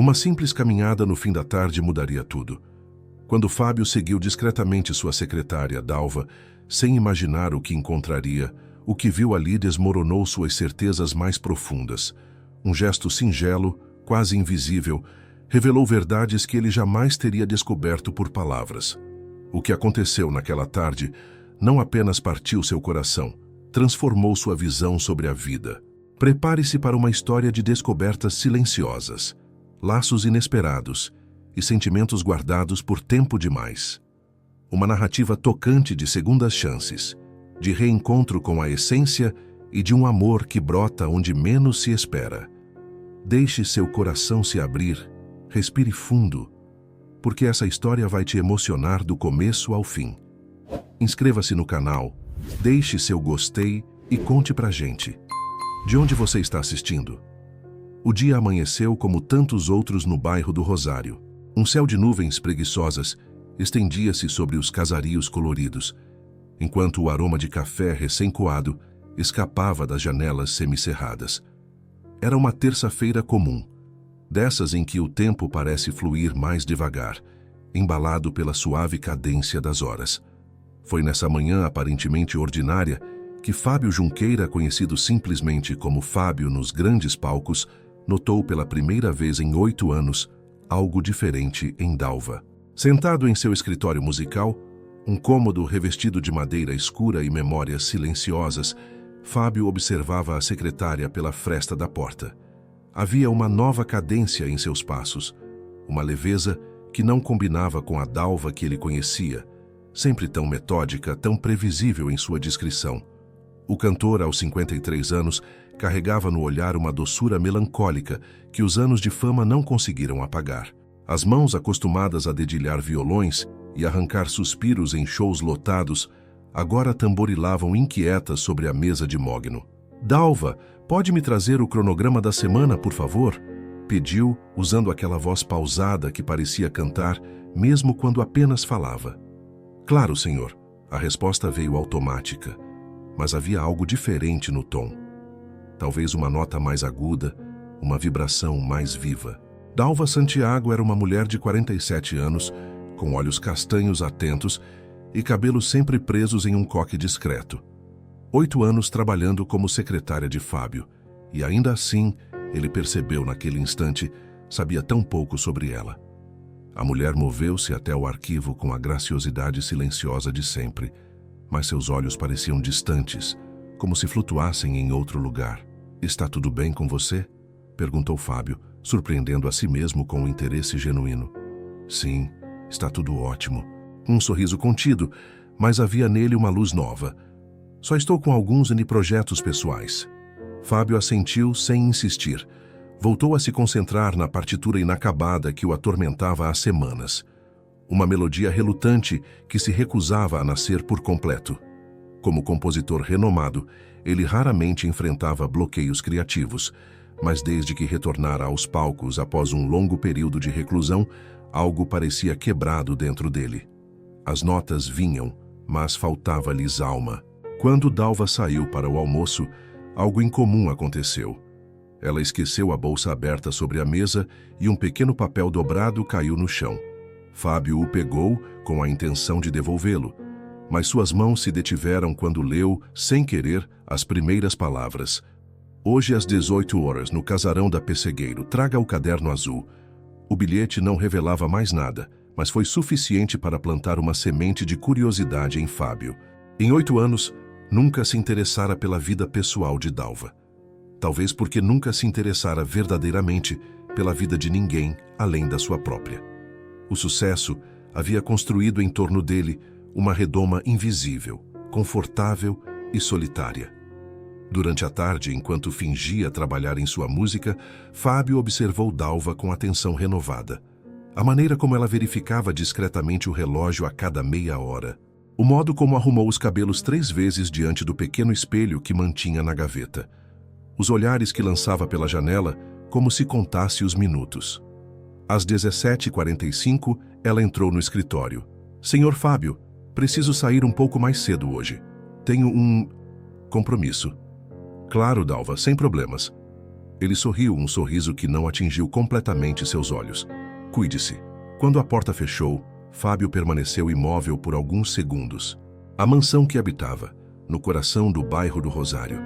Uma simples caminhada no fim da tarde mudaria tudo. Quando Fábio seguiu discretamente sua secretária, Dalva, sem imaginar o que encontraria, o que viu ali desmoronou suas certezas mais profundas. Um gesto singelo, quase invisível, revelou verdades que ele jamais teria descoberto por palavras. O que aconteceu naquela tarde não apenas partiu seu coração, transformou sua visão sobre a vida. Prepare-se para uma história de descobertas silenciosas, laços inesperados e sentimentos guardados por tempo demais. Uma narrativa tocante de segundas chances, de reencontro com a essência e de um amor que brota onde menos se espera. Deixe seu coração se abrir, respire fundo, porque essa história vai te emocionar do começo ao fim. Inscreva-se no canal, deixe seu gostei e conte pra gente. De onde você está assistindo? O dia amanheceu como tantos outros no bairro do Rosário. Um céu de nuvens preguiçosas estendia-se sobre os casarios coloridos, enquanto o aroma de café recém-coado escapava das janelas semicerradas. Era uma terça-feira comum, dessas em que o tempo parece fluir mais devagar, embalado pela suave cadência das horas. Foi nessa manhã aparentemente ordinária que Fábio Junqueira, conhecido simplesmente como Fábio nos grandes palcos, notou pela primeira vez em 8 anos algo diferente em Dalva. Sentado em seu escritório musical, um cômodo revestido de madeira escura e memórias silenciosas, Fábio observava a secretária pela fresta da porta. Havia uma nova cadência em seus passos, uma leveza que não combinava com a Dalva que ele conhecia, sempre tão metódica, tão previsível em sua discrição. O cantor, aos 53 anos, carregava no olhar uma doçura melancólica que os anos de fama não conseguiram apagar. As mãos acostumadas a dedilhar violões e arrancar suspiros em shows lotados, agora tamborilavam inquietas sobre a mesa de mogno. "Dalva, pode me trazer o cronograma da semana, por favor?" pediu, usando aquela voz pausada que parecia cantar, mesmo quando apenas falava. "Claro, senhor." A resposta veio automática, mas havia algo diferente no tom. Talvez uma nota mais aguda, uma vibração mais viva. Dalva Santiago era uma mulher de 47 anos, com olhos castanhos atentos e cabelos sempre presos em um coque discreto. 8 anos trabalhando como secretária de Fábio, e ainda assim, ele percebeu naquele instante, sabia tão pouco sobre ela. A mulher moveu-se até o arquivo com a graciosidade silenciosa de sempre, mas seus olhos pareciam distantes, como se flutuassem em outro lugar. "Está tudo bem com você?" perguntou Fábio, surpreendendo a si mesmo com um interesse genuíno. "Sim, está tudo ótimo." Um sorriso contido, mas havia nele uma luz nova. "Só estou com alguns projetos pessoais." Fábio assentiu sem insistir. Voltou a se concentrar na partitura inacabada que o atormentava há semanas. Uma melodia relutante que se recusava a nascer por completo. Como compositor renomado, ele raramente enfrentava bloqueios criativos, mas desde que retornara aos palcos após um longo período de reclusão, algo parecia quebrado dentro dele. As notas vinham, mas faltava-lhes alma. Quando Dalva saiu para o almoço, algo incomum aconteceu. Ela esqueceu a bolsa aberta sobre a mesa e um pequeno papel dobrado caiu no chão. Fábio o pegou com a intenção de devolvê-lo, mas suas mãos se detiveram quando leu, sem querer, as primeiras palavras. "Hoje às 18 horas, no casarão da Pessegueiro, traga o caderno azul." O bilhete não revelava mais nada, mas foi suficiente para plantar uma semente de curiosidade em Fábio. Em 8 anos, nunca se interessara pela vida pessoal de Dalva. Talvez porque nunca se interessara verdadeiramente pela vida de ninguém além da sua própria. O sucesso havia construído em torno dele uma redoma invisível, confortável e solitária. Durante a tarde, enquanto fingia trabalhar em sua música, Fábio observou Dalva com atenção renovada. A maneira como ela verificava discretamente o relógio a cada meia hora. O modo como arrumou os cabelos 3 vezes diante do pequeno espelho que mantinha na gaveta. Os olhares que lançava pela janela, como se contasse os minutos. Às 17h45, ela entrou no escritório. "Senhor Fábio, preciso sair um pouco mais cedo hoje. Tenho um compromisso." "Claro, Dalva, sem problemas." Ele sorriu, um sorriso que não atingiu completamente seus olhos. Cuide-se. Quando a porta fechou, Fábio permaneceu imóvel por alguns segundos. A mansão que habitava, no coração do bairro do Rosário,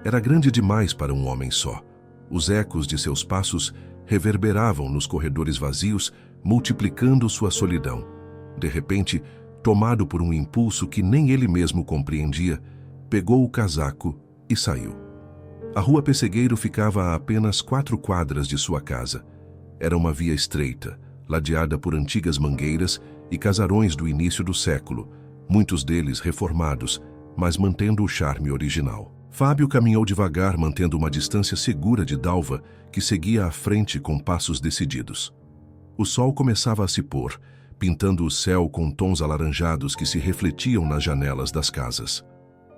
era grande demais para um homem só. Os ecos de seus passos reverberavam nos corredores vazios, multiplicando sua solidão. De repente, tomado por um impulso que nem ele mesmo compreendia, pegou o casaco e saiu. A rua Pessegueiro ficava a apenas 4 quadras de sua casa. Era uma via estreita, ladeada por antigas mangueiras e casarões do início do século, muitos deles reformados, mas mantendo o charme original. Fábio caminhou devagar, mantendo uma distância segura de Dalva, que seguia à frente com passos decididos. O sol começava a se pôr, pintando o céu com tons alaranjados que se refletiam nas janelas das casas.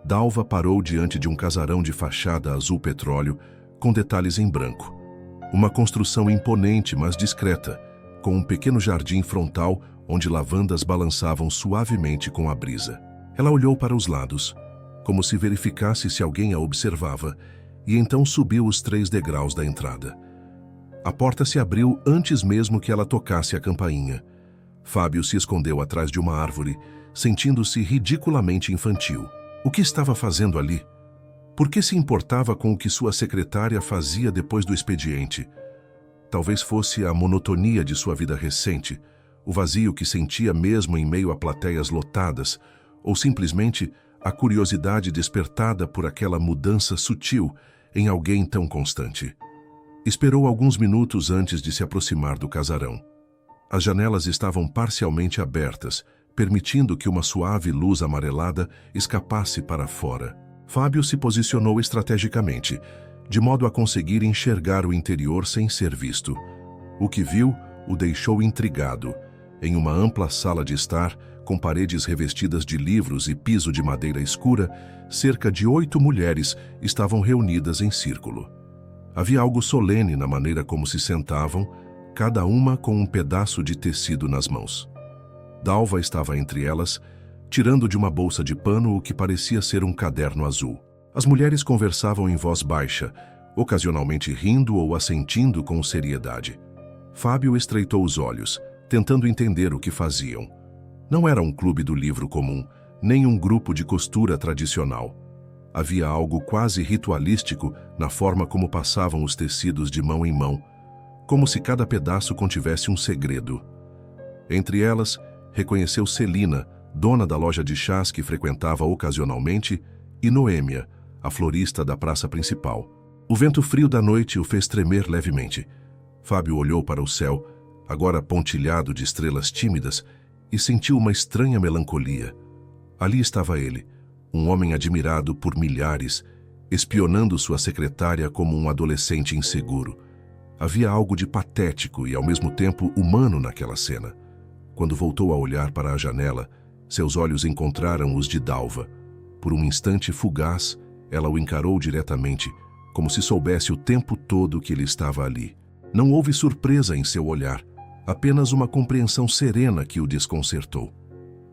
Dalva parou diante de um casarão de fachada azul petróleo, com detalhes em branco. Uma construção imponente, mas discreta, com um pequeno jardim frontal onde lavandas balançavam suavemente com a brisa. Ela olhou para os lados, como se verificasse se alguém a observava, e então subiu os 3 degraus da entrada. A porta se abriu antes mesmo que ela tocasse a campainha. Fábio se escondeu atrás de uma árvore, sentindo-se ridiculamente infantil. O que estava fazendo ali? Por que se importava com o que sua secretária fazia depois do expediente? Talvez fosse a monotonia de sua vida recente, o vazio que sentia mesmo em meio a plateias lotadas, ou simplesmente a curiosidade despertada por aquela mudança sutil em alguém tão constante. Esperou alguns minutos antes de se aproximar do casarão. As janelas estavam parcialmente abertas, permitindo que uma suave luz amarelada escapasse para fora. Fábio se posicionou estrategicamente, de modo a conseguir enxergar o interior sem ser visto. O que viu o deixou intrigado. Em uma ampla sala de estar, com paredes revestidas de livros e piso de madeira escura, cerca de 8 mulheres estavam reunidas em círculo. Havia algo solene na maneira como se sentavam, cada uma com um pedaço de tecido nas mãos. Dalva estava entre elas, tirando de uma bolsa de pano o que parecia ser um caderno azul. As mulheres conversavam em voz baixa, ocasionalmente rindo ou assentindo com seriedade. Fábio estreitou os olhos, tentando entender o que faziam. Não era um clube do livro comum, nem um grupo de costura tradicional. Havia algo quase ritualístico na forma como passavam os tecidos de mão em mão, como se cada pedaço contivesse um segredo. Entre elas, reconheceu Celina, dona da loja de chás que frequentava ocasionalmente, e Noêmia, a florista da praça principal. O vento frio da noite o fez tremer levemente. Fábio olhou para o céu, agora pontilhado de estrelas tímidas, e sentiu uma estranha melancolia. Ali estava ele, um homem admirado por milhares, espionando sua secretária como um adolescente inseguro. Havia algo de patético e, ao mesmo tempo, humano naquela cena. Quando voltou a olhar para a janela, seus olhos encontraram os de Dalva. Por um instante fugaz, ela o encarou diretamente, como se soubesse o tempo todo que ele estava ali. Não houve surpresa em seu olhar, apenas uma compreensão serena que o desconcertou.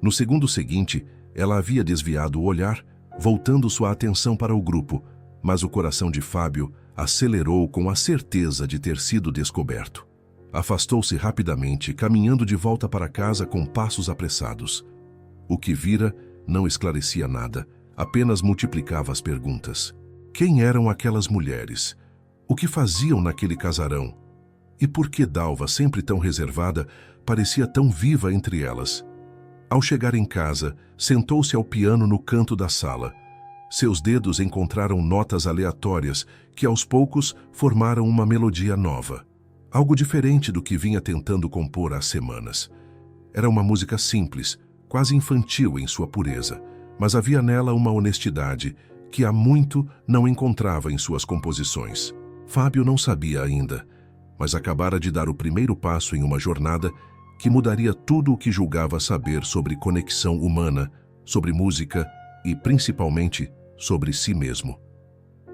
No segundo seguinte, ela havia desviado o olhar, voltando sua atenção para o grupo, mas o coração de Fábio acelerou com a certeza de ter sido descoberto. Afastou-se rapidamente, caminhando de volta para casa com passos apressados. O que vira não esclarecia nada, apenas multiplicava as perguntas. Quem eram aquelas mulheres? O que faziam naquele casarão? E por que Dalva, sempre tão reservada, parecia tão viva entre elas? Ao chegar em casa, sentou-se ao piano no canto da sala. Seus dedos encontraram notas aleatórias que, aos poucos, formaram uma melodia nova. Algo diferente do que vinha tentando compor há semanas. Era uma música simples, quase infantil em sua pureza, mas havia nela uma honestidade que há muito não encontrava em suas composições. Fábio não sabia ainda, mas acabara de dar o primeiro passo em uma jornada que mudaria tudo o que julgava saber sobre conexão humana, sobre música e, principalmente, sobre si mesmo.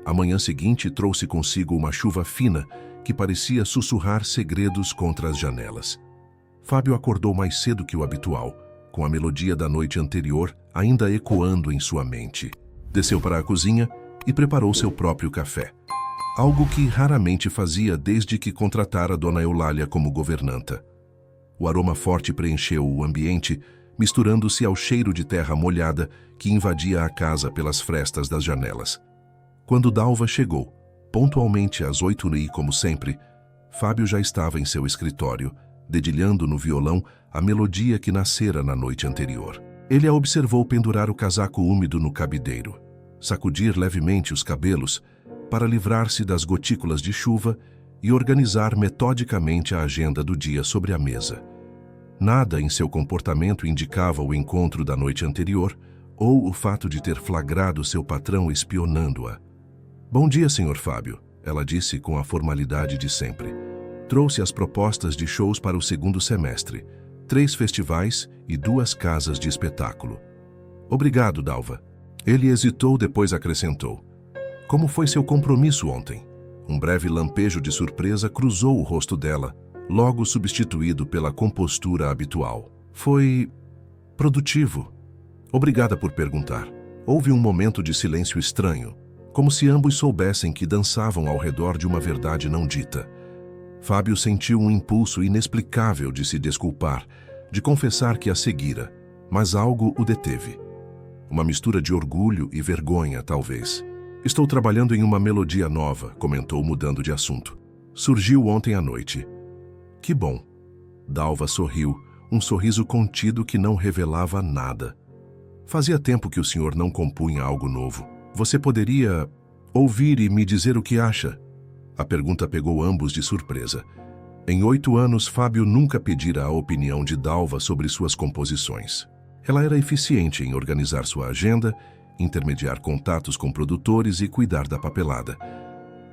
A manhã seguinte trouxe consigo uma chuva fina que parecia sussurrar segredos contra as janelas. Fábio acordou mais cedo que o habitual, com a melodia da noite anterior ainda ecoando em sua mente. Desceu para a cozinha e preparou seu próprio café. algo que raramente fazia desde que contratara Dona Eulália como governanta. O aroma forte preencheu o ambiente, misturando-se ao cheiro de terra molhada que invadia a casa pelas frestas das janelas. Quando Dalva chegou, pontualmente às 8 e como sempre, Fábio já estava em seu escritório, dedilhando no violão a melodia que nascera na noite anterior. Ele a observou pendurar o casaco úmido no cabideiro, sacudir levemente os cabelos para livrar-se das gotículas de chuva e organizar metodicamente a agenda do dia sobre a mesa. Nada em seu comportamento indicava o encontro da noite anterior ou o fato de ter flagrado seu patrão espionando-a. "Bom dia, Sr. Fábio", ela disse com a formalidade de sempre. Trouxe as propostas de shows para o segundo semestre, 3 festivais e 2 casas de espetáculo. "Obrigado, Dalva." Ele hesitou, depois acrescentou: "Como foi seu compromisso ontem?" Um breve lampejo de surpresa cruzou o rosto dela, logo substituído pela compostura habitual. "Foi produtivo. Obrigada por perguntar." Houve um momento de silêncio estranho, como se ambos soubessem que dançavam ao redor de uma verdade não dita. Fábio sentiu um impulso inexplicável de se desculpar, de confessar que a seguira, mas algo o deteve. Uma mistura de orgulho e vergonha, talvez. "Estou trabalhando em uma melodia nova", comentou, mudando de assunto. "Surgiu ontem à noite." "Que bom." Dalva sorriu, um sorriso contido que não revelava nada. "Fazia tempo que o senhor não compunha algo novo. Você poderia ouvir e me dizer o que acha?" A pergunta pegou ambos de surpresa. Em 8 anos, Fábio nunca pedira a opinião de Dalva sobre suas composições. Ela era eficiente em organizar sua agenda, intermediar contatos com produtores e cuidar da papelada.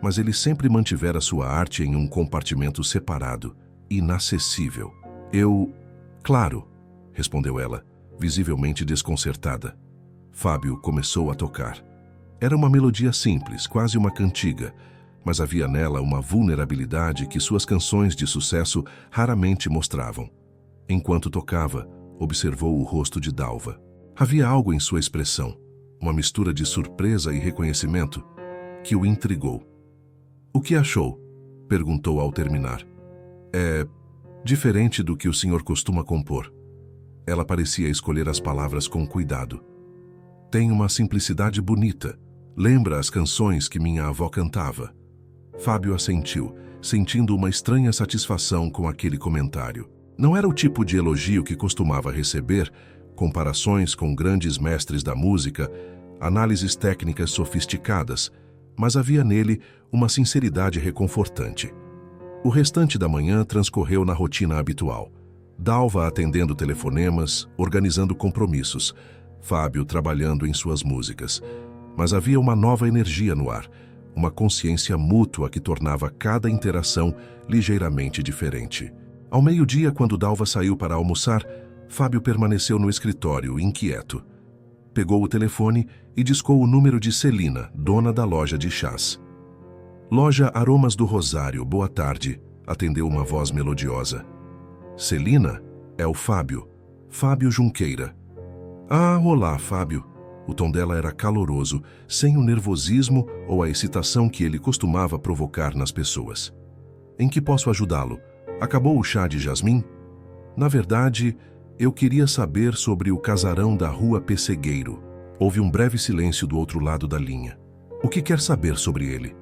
Mas ele sempre mantivera sua arte em um compartimento separado, inacessível. Claro", respondeu ela, visivelmente desconcertada. Fábio começou a tocar. Era uma melodia simples, quase uma cantiga, mas havia nela uma vulnerabilidade que suas canções de sucesso raramente mostravam. Enquanto tocava, observou o rosto de Dalva. Havia algo em sua expressão, uma mistura de surpresa e reconhecimento, que o intrigou. "O que achou?" perguntou ao terminar. "É diferente do que o senhor costuma compor." Ela parecia escolher as palavras com cuidado. "Tem uma simplicidade bonita. Lembra as canções que minha avó cantava." Fábio assentiu, sentindo uma estranha satisfação com aquele comentário. Não era o tipo de elogio que costumava receber, comparações com grandes mestres da música, análises técnicas sofisticadas, mas havia nele uma sinceridade reconfortante. O restante da manhã transcorreu na rotina habitual. Dalva atendendo telefonemas, organizando compromissos, Fábio trabalhando em suas músicas. Mas havia uma nova energia no ar, uma consciência mútua que tornava cada interação ligeiramente diferente. Ao meio-dia, quando Dalva saiu para almoçar, Fábio permaneceu no escritório, inquieto. Pegou o telefone e discou o número de Celina, dona da loja de chás. "Loja Aromas do Rosário, boa tarde", atendeu uma voz melodiosa. "Celina? É o Fábio. Fábio Junqueira." "Ah, olá, Fábio." O tom dela era caloroso, sem o nervosismo ou a excitação que ele costumava provocar nas pessoas. "Em que posso ajudá-lo? Acabou o chá de jasmim?" "Na verdade, eu queria saber sobre o casarão da Rua Pessegueiro." Houve um breve silêncio do outro lado da linha. "O que quer saber sobre ele?"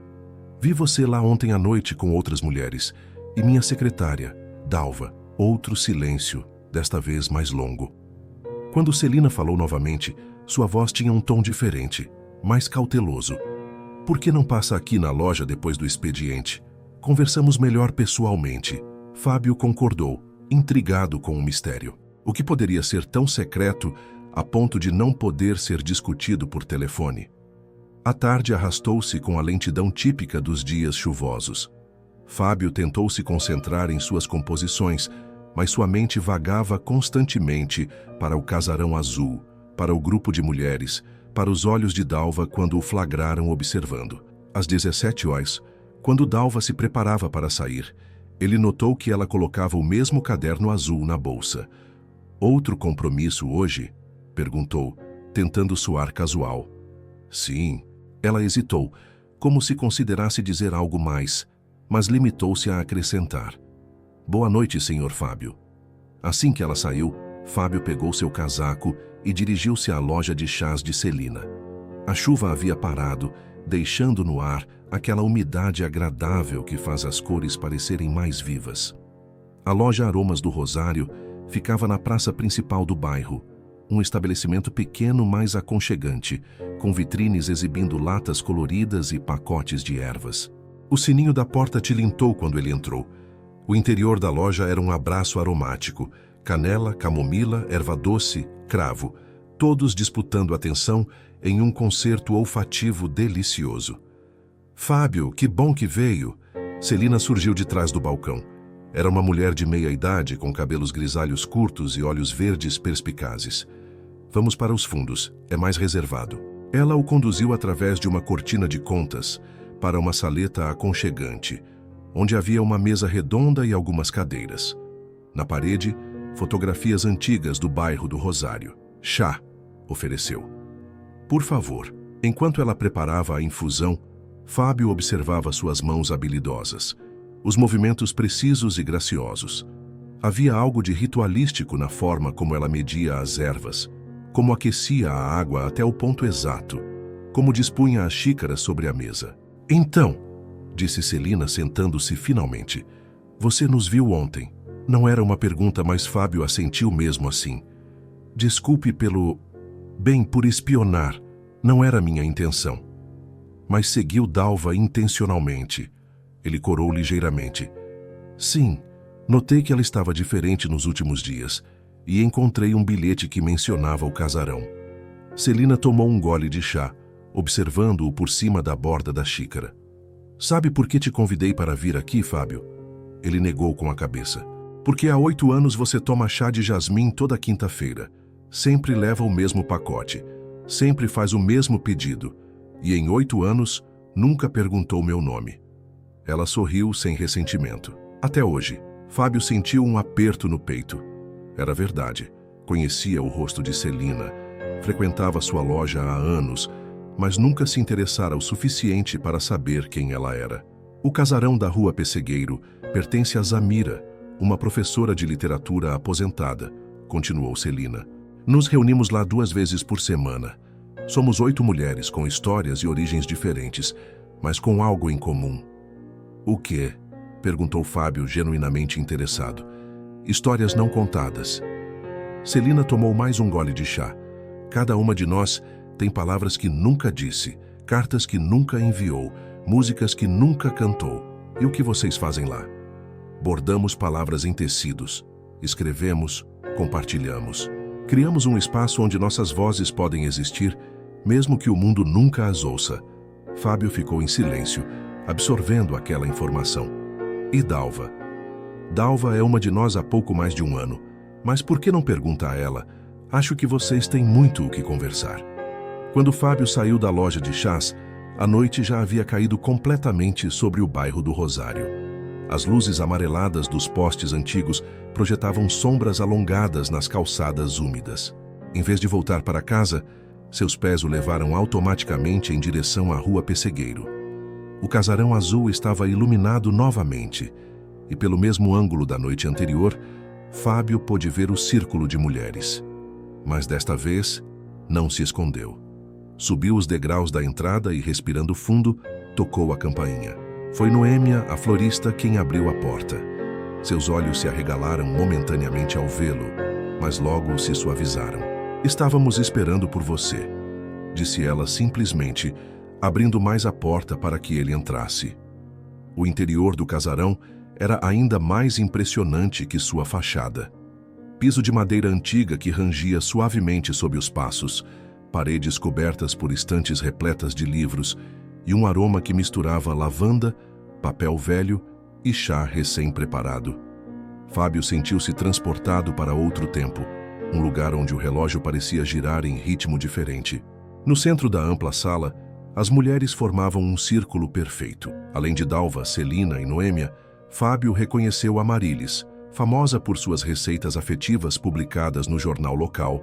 "Vi você lá ontem à noite com outras mulheres. E minha secretária, Dalva." Outro silêncio, desta vez mais longo. Quando Celina falou novamente, sua voz tinha um tom diferente, mais cauteloso. "Por que não passa aqui na loja depois do expediente? Conversamos melhor pessoalmente." Fábio concordou, intrigado com o mistério. O que poderia ser tão secreto a ponto de não poder ser discutido por telefone? A tarde arrastou-se com a lentidão típica dos dias chuvosos. Fábio tentou se concentrar em suas composições, mas sua mente vagava constantemente para o casarão azul, para o grupo de mulheres, para os olhos de Dalva quando o flagraram observando. Às 17 horas, quando Dalva se preparava para sair, ele notou que ela colocava o mesmo caderno azul na bolsa. "Outro compromisso hoje?" perguntou, tentando soar casual. "Sim." Ela hesitou, como se considerasse dizer algo mais, mas limitou-se a acrescentar: "Boa noite, Sr. Fábio." Assim que ela saiu, Fábio pegou seu casaco e dirigiu-se à loja de chás de Celina. A chuva havia parado, deixando no ar aquela umidade agradável que faz as cores parecerem mais vivas. A loja Aromas do Rosário ficava na praça principal do bairro, um estabelecimento pequeno, mas aconchegante, com vitrines exibindo latas coloridas e pacotes de ervas. O sininho da porta tilintou quando ele entrou. O interior da loja era um abraço aromático: canela, camomila, erva doce, cravo, todos disputando atenção em um concerto olfativo delicioso. "Fábio, que bom que veio!" Celina surgiu de trás do balcão. Era uma mulher de meia idade, com cabelos grisalhos curtos e olhos verdes perspicazes. "Vamos para os fundos, é mais reservado." Ela o conduziu através de uma cortina de contas para uma saleta aconchegante, onde havia uma mesa redonda e algumas cadeiras. Na parede, fotografias antigas do bairro do Rosário. "Chá", ofereceu. "Por favor." Enquanto ela preparava a infusão, Fábio observava suas mãos habilidosas, os movimentos precisos e graciosos. Havia algo de ritualístico na forma como ela media as ervas, como aquecia a água até o ponto exato, como dispunha as xícaras sobre a mesa. "Então", disse Celina, sentando-se finalmente, "você nos viu ontem." Não era uma pergunta, mas Fábio assentiu mesmo assim. "Desculpe pelo... bem, por espionar. Não era minha intenção." Mas seguiu Dalva intencionalmente. Ele corou ligeiramente. "Sim, notei que ela estava diferente nos últimos dias e encontrei um bilhete que mencionava o casarão." Celina tomou um gole de chá, observando-o por cima da borda da xícara. "Sabe por que te convidei para vir aqui, Fábio?" Ele negou com a cabeça. "Porque há 8 anos você toma chá de jasmim toda quinta-feira. Sempre leva o mesmo pacote. Sempre faz o mesmo pedido. E em 8 anos, nunca perguntou meu nome." Ela sorriu sem ressentimento. Até hoje, Fábio sentiu um aperto no peito. Era verdade. Conhecia o rosto de Celina, frequentava sua loja há anos, mas nunca se interessara o suficiente para saber quem ela era. "O casarão da Rua Pessegueiro pertence a Zamira, uma professora de literatura aposentada", continuou Celina. "Nos reunimos lá 2 vezes por semana. Somos 8 mulheres com histórias e origens diferentes, mas com algo em comum." "O quê?" perguntou Fábio, genuinamente interessado. "Histórias não contadas." Celina tomou mais um gole de chá. "Cada uma de nós tem palavras que nunca disse, cartas que nunca enviou, músicas que nunca cantou. E o que vocês fazem lá? Bordamos palavras em tecidos, escrevemos, compartilhamos. Criamos um espaço onde nossas vozes podem existir, mesmo que o mundo nunca as ouça." Fábio ficou em silêncio, absorvendo aquela informação. "E Dalva?" "Dalva é uma de nós há pouco mais de 1 ano. Mas por que não pergunta a ela? Acho que vocês têm muito o que conversar." Quando Fábio saiu da loja de chás, a noite já havia caído completamente sobre o bairro do Rosário. As luzes amareladas dos postes antigos projetavam sombras alongadas nas calçadas úmidas. Em vez de voltar para casa, seus pés o levaram automaticamente em direção à Rua Pessegueiro. O casarão azul estava iluminado novamente, e pelo mesmo ângulo da noite anterior, Fábio pôde ver o círculo de mulheres. Mas desta vez, não se escondeu. Subiu os degraus da entrada e, respirando fundo, tocou a campainha. Foi Noêmia, a florista, quem abriu a porta. Seus olhos se arregalaram momentaneamente ao vê-lo, mas logo se suavizaram. "Estávamos esperando por você", disse ela simplesmente, abrindo mais a porta para que ele entrasse. O interior do casarão era ainda mais impressionante que sua fachada. Piso de madeira antiga que rangia suavemente sob os passos, paredes cobertas por estantes repletas de livros e um aroma que misturava lavanda, papel velho e chá recém-preparado. Fábio sentiu-se transportado para outro tempo, um lugar onde o relógio parecia girar em ritmo diferente. No centro da ampla sala, as mulheres formavam um círculo perfeito. Além de Dalva, Celina e Noêmia, Fábio reconheceu Amarilis, famosa por suas receitas afetivas publicadas no jornal local,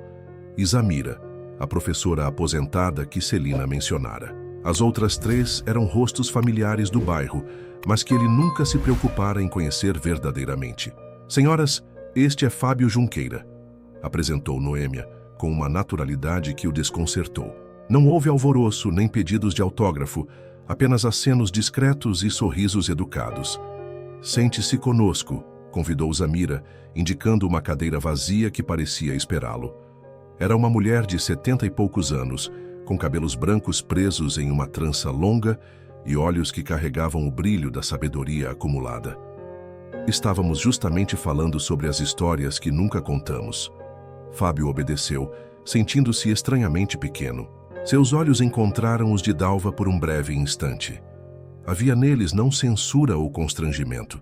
e Zamira, a professora aposentada que Celina mencionara. As outras 3 eram rostos familiares do bairro, mas que ele nunca se preocupara em conhecer verdadeiramente. Senhoras, este é Fábio Junqueira, apresentou Noêmia, com uma naturalidade que o desconcertou. Não houve alvoroço nem pedidos de autógrafo, apenas acenos discretos e sorrisos educados. Sente-se conosco, convidou Zamira, indicando uma cadeira vazia que parecia esperá-lo. Era uma mulher de 70 e poucos anos, com cabelos brancos presos em uma trança longa e olhos que carregavam o brilho da sabedoria acumulada. Estávamos justamente falando sobre as histórias que nunca contamos. Fábio obedeceu, sentindo-se estranhamente pequeno. Seus olhos encontraram os de Dalva por um breve instante. Havia neles não censura ou constrangimento,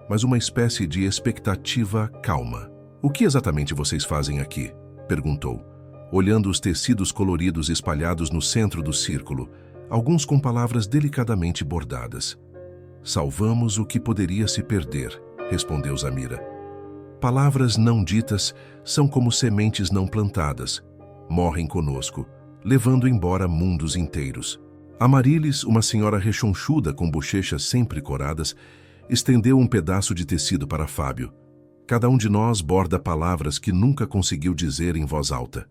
mas uma espécie de expectativa calma. "O que exatamente vocês fazem aqui?" perguntou, olhando os tecidos coloridos espalhados no centro do círculo, alguns com palavras delicadamente bordadas. "Salvamos o que poderia se perder", respondeu Zamira. "Palavras não ditas são como sementes não plantadas. Morrem conosco, levando embora mundos inteiros." Amarilis, uma senhora rechonchuda com bochechas sempre coradas, estendeu um pedaço de tecido para Fábio. "Cada um de nós borda palavras que nunca conseguiu dizer em voz alta.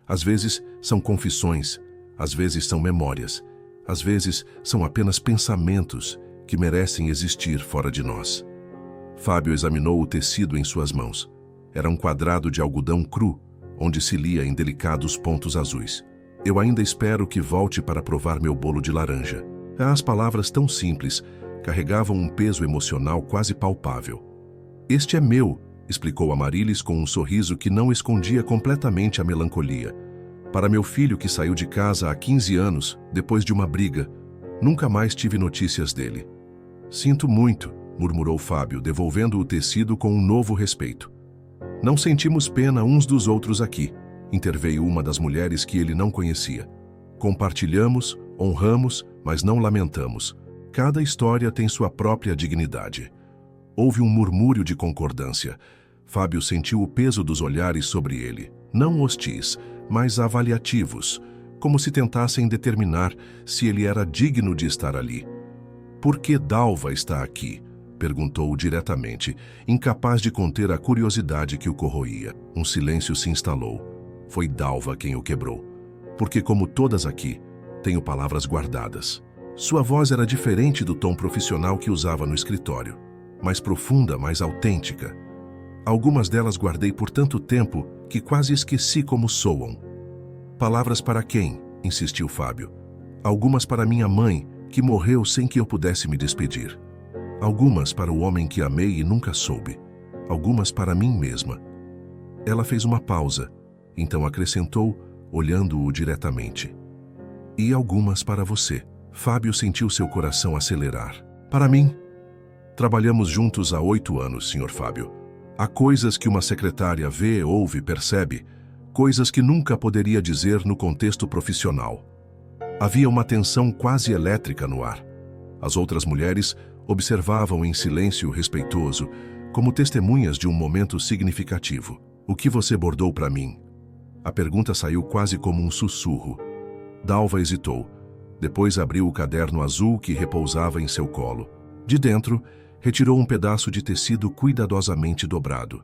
Às vezes são confissões, às vezes são memórias, às vezes são apenas pensamentos que merecem existir fora de nós." Fábio examinou o tecido em suas mãos. Era um quadrado de algodão cru, onde se lia em delicados pontos azuis. "Eu ainda espero que volte para provar meu bolo de laranja." As palavras tão simples carregavam um peso emocional quase palpável. "Este é meu", explicou Amarilis com um sorriso que não escondia completamente a melancolia. "Para meu filho que saiu de casa há 15 anos, depois de uma briga. Nunca mais tive notícias dele." "Sinto muito", murmurou Fábio, devolvendo o tecido com um novo respeito. "Não sentimos pena uns dos outros aqui", interveio uma das mulheres que ele não conhecia. "Compartilhamos, honramos, mas não lamentamos. Cada história tem sua própria dignidade." Houve um murmúrio de concordância. Fábio sentiu o peso dos olhares sobre ele, não hostis, mas avaliativos, como se tentassem determinar se ele era digno de estar ali. "Por que Dalva está aqui?" perguntou diretamente, incapaz de conter a curiosidade que o corroía. Um silêncio se instalou. Foi Dalva quem o quebrou. "Porque, como todas aqui, tenho palavras guardadas." Sua voz era diferente do tom profissional que usava no escritório, mais profunda, mais autêntica. "Algumas delas guardei por tanto tempo que quase esqueci como soam." "Palavras para quem?" insistiu Fábio. "Algumas para minha mãe, que morreu sem que eu pudesse me despedir. Algumas para o homem que amei e nunca soube. Algumas para mim mesma." Ela fez uma pausa, então acrescentou, olhando-o diretamente. "E algumas para você." Fábio sentiu seu coração acelerar. "Para mim?" "Trabalhamos juntos há 8 anos, Sr. Fábio. Há coisas que uma secretária vê, ouve, percebe, coisas que nunca poderia dizer no contexto profissional." Havia uma tensão quase elétrica no ar. As outras mulheres observavam em silêncio respeitoso, como testemunhas de um momento significativo. "O que você bordou para mim?" A pergunta saiu quase como um sussurro. Dalva hesitou. Depois abriu o caderno azul que repousava em seu colo. De dentro, retirou um pedaço de tecido cuidadosamente dobrado.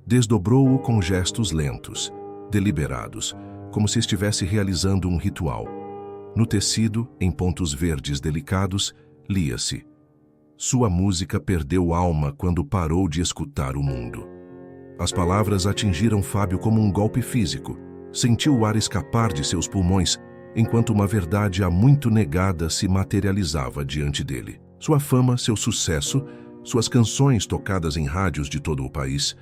Desdobrou-o com gestos lentos, deliberados, como se estivesse realizando um ritual. No tecido, em pontos verdes delicados, lia-se: "Sua música perdeu alma quando parou de escutar o mundo." As palavras atingiram Fábio como um golpe físico. Sentiu o ar escapar de seus pulmões, enquanto uma verdade há muito negada se materializava diante dele. Sua fama, seu sucesso, suas canções tocadas em rádios de todo o país,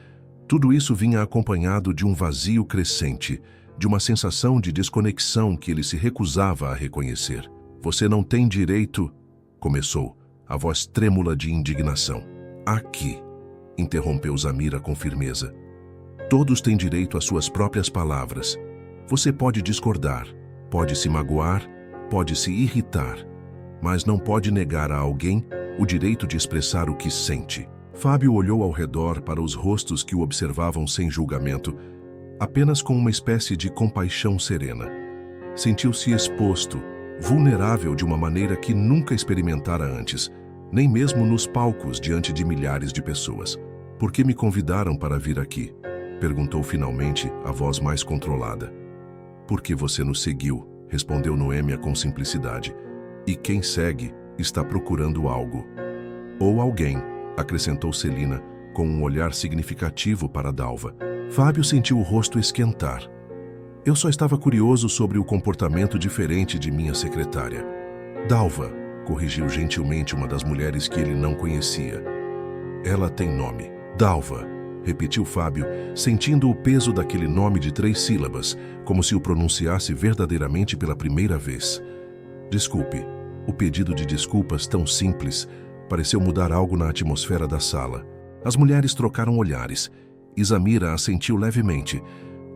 tudo isso vinha acompanhado de um vazio crescente, de uma sensação de desconexão que ele se recusava a reconhecer. "Você não tem direito", começou, a voz trêmula de indignação. "Aqui", interrompeu Zamira com firmeza. "Todos têm direito às suas próprias palavras. Você pode discordar, pode se magoar, pode se irritar, mas não pode negar a alguém o direito de expressar o que sente." Fábio olhou ao redor para os rostos que o observavam sem julgamento, apenas com uma espécie de compaixão serena. Sentiu-se exposto, vulnerável de uma maneira que nunca experimentara antes, nem mesmo nos palcos diante de milhares de pessoas. "Por que me convidaram para vir aqui?" perguntou finalmente a voz mais controlada. "Porque você nos seguiu", respondeu Noêmia com simplicidade. "E quem segue está procurando algo." "Ou alguém", acrescentou Celina, com um olhar significativo para Dalva. Fábio sentiu o rosto esquentar. "Eu só estava curioso sobre o comportamento diferente de minha secretária." "Dalva", corrigiu gentilmente uma das mulheres que ele não conhecia. "Ela tem nome." "Dalva", repetiu Fábio, sentindo o peso daquele nome de 3 sílabas, como se o pronunciasse verdadeiramente pela primeira vez. "Desculpe." O pedido de desculpas, tão simples, pareceu mudar algo na atmosfera da sala. As mulheres trocaram olhares. Isamira assentiu levemente,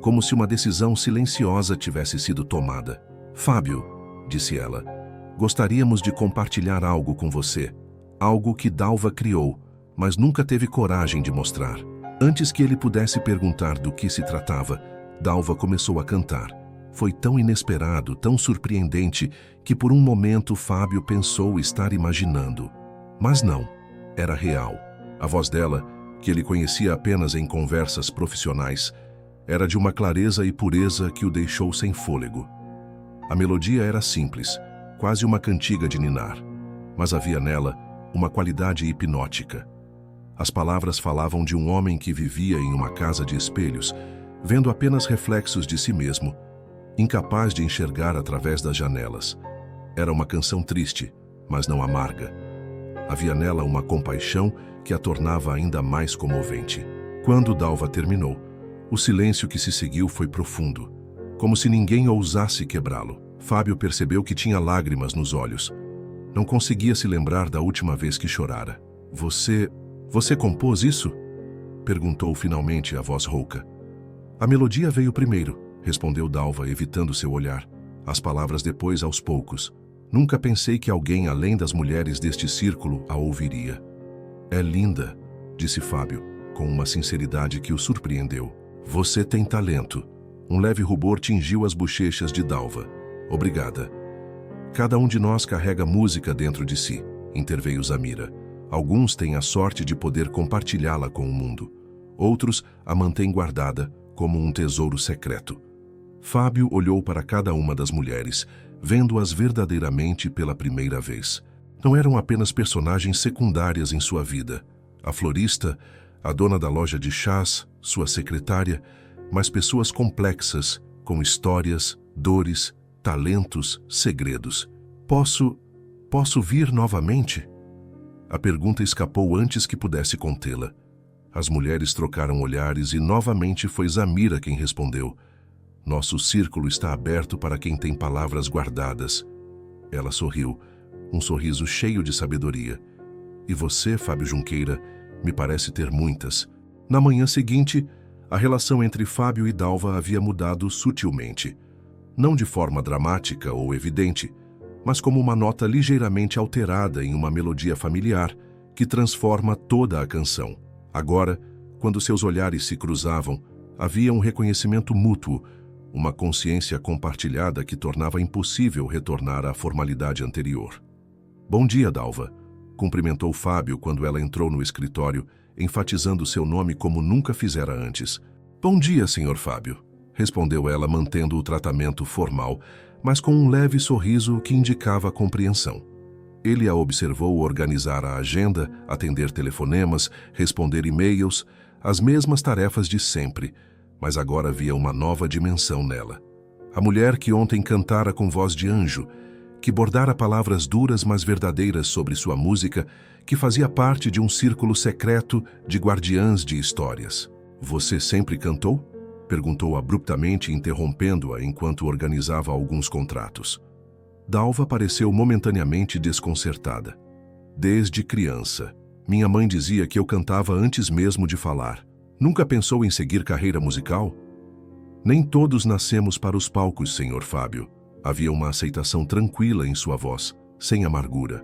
como se uma decisão silenciosa tivesse sido tomada. "Fábio", disse ela, "gostaríamos de compartilhar algo com você. Algo que Dalva criou, mas nunca teve coragem de mostrar." Antes que ele pudesse perguntar do que se tratava, Dalva começou a cantar. Foi tão inesperado, tão surpreendente, que por um momento Fábio pensou estar imaginando. Mas não, era real. A voz dela, que ele conhecia apenas em conversas profissionais, era de uma clareza e pureza que o deixou sem fôlego. A melodia era simples, quase uma cantiga de ninar, mas havia nela uma qualidade hipnótica. As palavras falavam de um homem que vivia em uma casa de espelhos, vendo apenas reflexos de si mesmo, incapaz de enxergar através das janelas. Era uma canção triste, mas não amarga. Havia nela uma compaixão que a tornava ainda mais comovente. Quando Dalva terminou, o silêncio que se seguiu foi profundo, como se ninguém ousasse quebrá-lo. Fábio percebeu que tinha lágrimas nos olhos. Não conseguia se lembrar da última vez que chorara. Você compôs isso?" perguntou finalmente a voz rouca. "A melodia veio primeiro", respondeu Dalva, evitando seu olhar. As palavras depois aos poucos. "Nunca pensei que alguém além das mulheres deste círculo a ouviria." "É linda", disse Fábio, com uma sinceridade que o surpreendeu. "Você tem talento." Um leve rubor tingiu as bochechas de Dalva. "Obrigada." "Cada um de nós carrega música dentro de si", interveio Zamira. "Alguns têm a sorte de poder compartilhá-la com o mundo. Outros a mantêm guardada como um tesouro secreto." Fábio olhou para cada uma das mulheres, vendo-as verdadeiramente pela primeira vez. Não eram apenas personagens secundárias em sua vida. A florista, a dona da loja de chás, sua secretária, mas pessoas complexas, com histórias, dores, talentos, segredos. Posso vir novamente?" A pergunta escapou antes que pudesse contê-la. As mulheres trocaram olhares e novamente foi Zamira quem respondeu. "Nosso círculo está aberto para quem tem palavras guardadas." Ela sorriu, um sorriso cheio de sabedoria. "E você, Fábio Junqueira, me parece ter muitas." Na manhã seguinte, a relação entre Fábio e Dalva havia mudado sutilmente. Não de forma dramática ou evidente, mas como uma nota ligeiramente alterada em uma melodia familiar que transforma toda a canção. Agora, quando seus olhares se cruzavam, havia um reconhecimento mútuo, uma consciência compartilhada que tornava impossível retornar à formalidade anterior. "Bom dia, Dalva", cumprimentou Fábio quando ela entrou no escritório, enfatizando seu nome como nunca fizera antes. "Bom dia, Sr. Fábio", respondeu ela mantendo o tratamento formal, mas com um leve sorriso que indicava compreensão. Ele a observou organizar a agenda, atender telefonemas, responder e-mails, as mesmas tarefas de sempre, mas agora havia uma nova dimensão nela. A mulher que ontem cantara com voz de anjo, que bordara palavras duras mas verdadeiras sobre sua música, que fazia parte de um círculo secreto de guardiãs de histórias. "Você sempre cantou?" perguntou abruptamente, interrompendo-a enquanto organizava alguns contratos. Dalva pareceu momentaneamente desconcertada. "Desde criança. Minha mãe dizia que eu cantava antes mesmo de falar. Nunca pensou em seguir carreira musical?" "Nem todos nascemos para os palcos, Sr. Fábio." Havia uma aceitação tranquila em sua voz, sem amargura.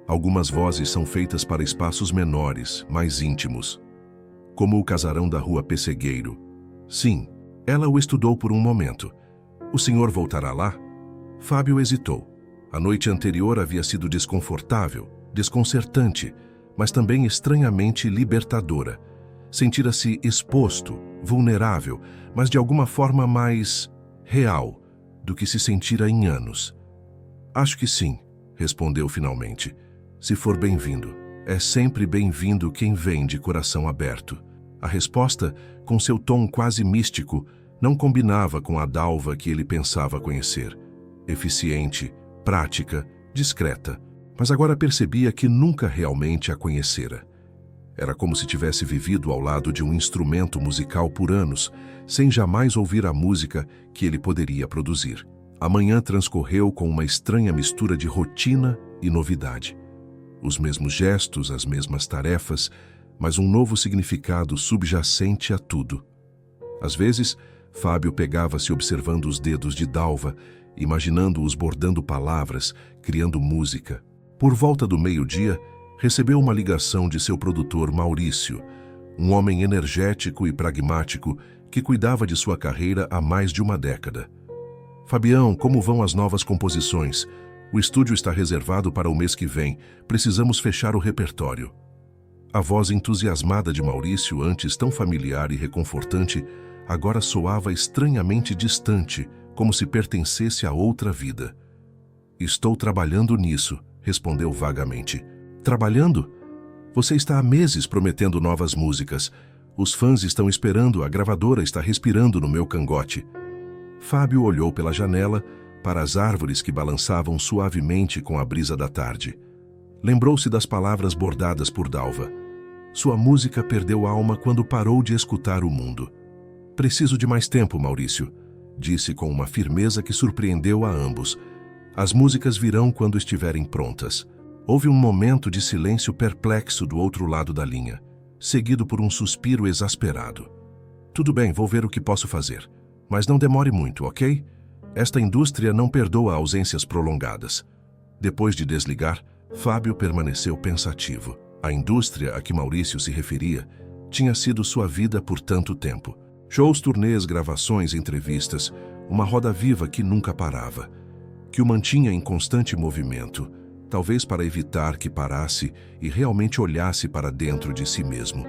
"Algumas vozes são feitas para espaços menores, mais íntimos. Como o casarão da rua Pessegueiro." "Sim." Ela o estudou por um momento. "O senhor voltará lá?" Fábio hesitou. A noite anterior havia sido desconfortável, desconcertante, mas também estranhamente libertadora. Sentira-se exposto, vulnerável, mas de alguma forma mais real do que se sentira em anos. Acho que sim, respondeu finalmente. Se for bem-vindo. É sempre bem-vindo quem vem de coração aberto. A resposta, com seu tom quase místico, não combinava com a Dalva que ele pensava conhecer. Eficiente, prática, discreta, mas agora percebia que nunca realmente a conhecera. Era como se tivesse vivido ao lado de um instrumento musical por anos, sem jamais ouvir a música que ele poderia produzir. A manhã transcorreu com uma estranha mistura de rotina e novidade. Os mesmos gestos, as mesmas tarefas, mas um novo significado subjacente a tudo. Às vezes, Fábio pegava-se observando os dedos de Dalva, imaginando-os bordando palavras, criando música. Por volta do meio-dia, recebeu uma ligação de seu produtor Maurício, um homem energético e pragmático que cuidava de sua carreira há mais de uma década. Fabião, como vão as novas composições? O estúdio está reservado para o mês que vem. Precisamos fechar o repertório. A voz entusiasmada de Maurício, antes tão familiar e reconfortante, agora soava estranhamente distante, como se pertencesse a outra vida. Estou trabalhando nisso, respondeu vagamente. Trabalhando? Você está há meses prometendo novas músicas. Os fãs estão esperando, a gravadora está respirando no meu cangote. Fábio olhou pela janela para as árvores que balançavam suavemente com a brisa da tarde. Lembrou-se das palavras bordadas por Dalva. Sua música perdeu alma quando parou de escutar o mundo. Preciso de mais tempo, Maurício, disse com uma firmeza que surpreendeu a ambos. As músicas virão quando estiverem prontas. Houve um momento de silêncio perplexo do outro lado da linha, seguido por um suspiro exasperado. Tudo bem, vou ver o que posso fazer. Mas não demore muito, ok? Esta indústria não perdoa ausências prolongadas. Depois de desligar, Fábio permaneceu pensativo. A indústria a que Maurício se referia tinha sido sua vida por tanto tempo. Shows, turnês, gravações, entrevistas, uma roda viva que nunca parava, que o mantinha em constante movimento, talvez para evitar que parasse e realmente olhasse para dentro de si mesmo.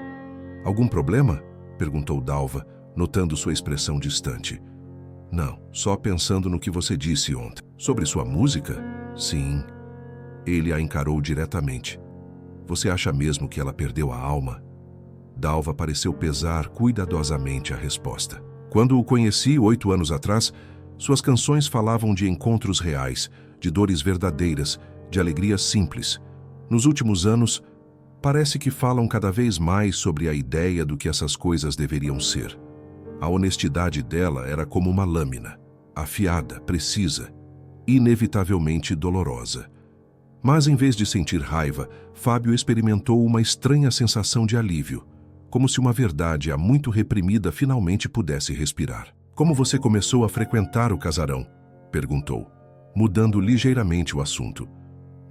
Algum problema? Perguntou Dalva, notando sua expressão distante. Não, só pensando no que você disse ontem. Sobre sua música? Sim. Ele a encarou diretamente. Você acha mesmo que ela perdeu a alma? Dalva pareceu pesar cuidadosamente a resposta. Quando o conheci 8 anos atrás, suas canções falavam de encontros reais, de dores verdadeiras, de alegrias simples. Nos últimos anos, parece que falam cada vez mais sobre a ideia do que essas coisas deveriam ser. A honestidade dela era como uma lâmina, afiada, precisa, inevitavelmente dolorosa. Mas em vez de sentir raiva, Fábio experimentou uma estranha sensação de alívio, como se uma verdade há muito reprimida finalmente pudesse respirar. Como você começou a frequentar o casarão? Perguntou, mudando ligeiramente o assunto.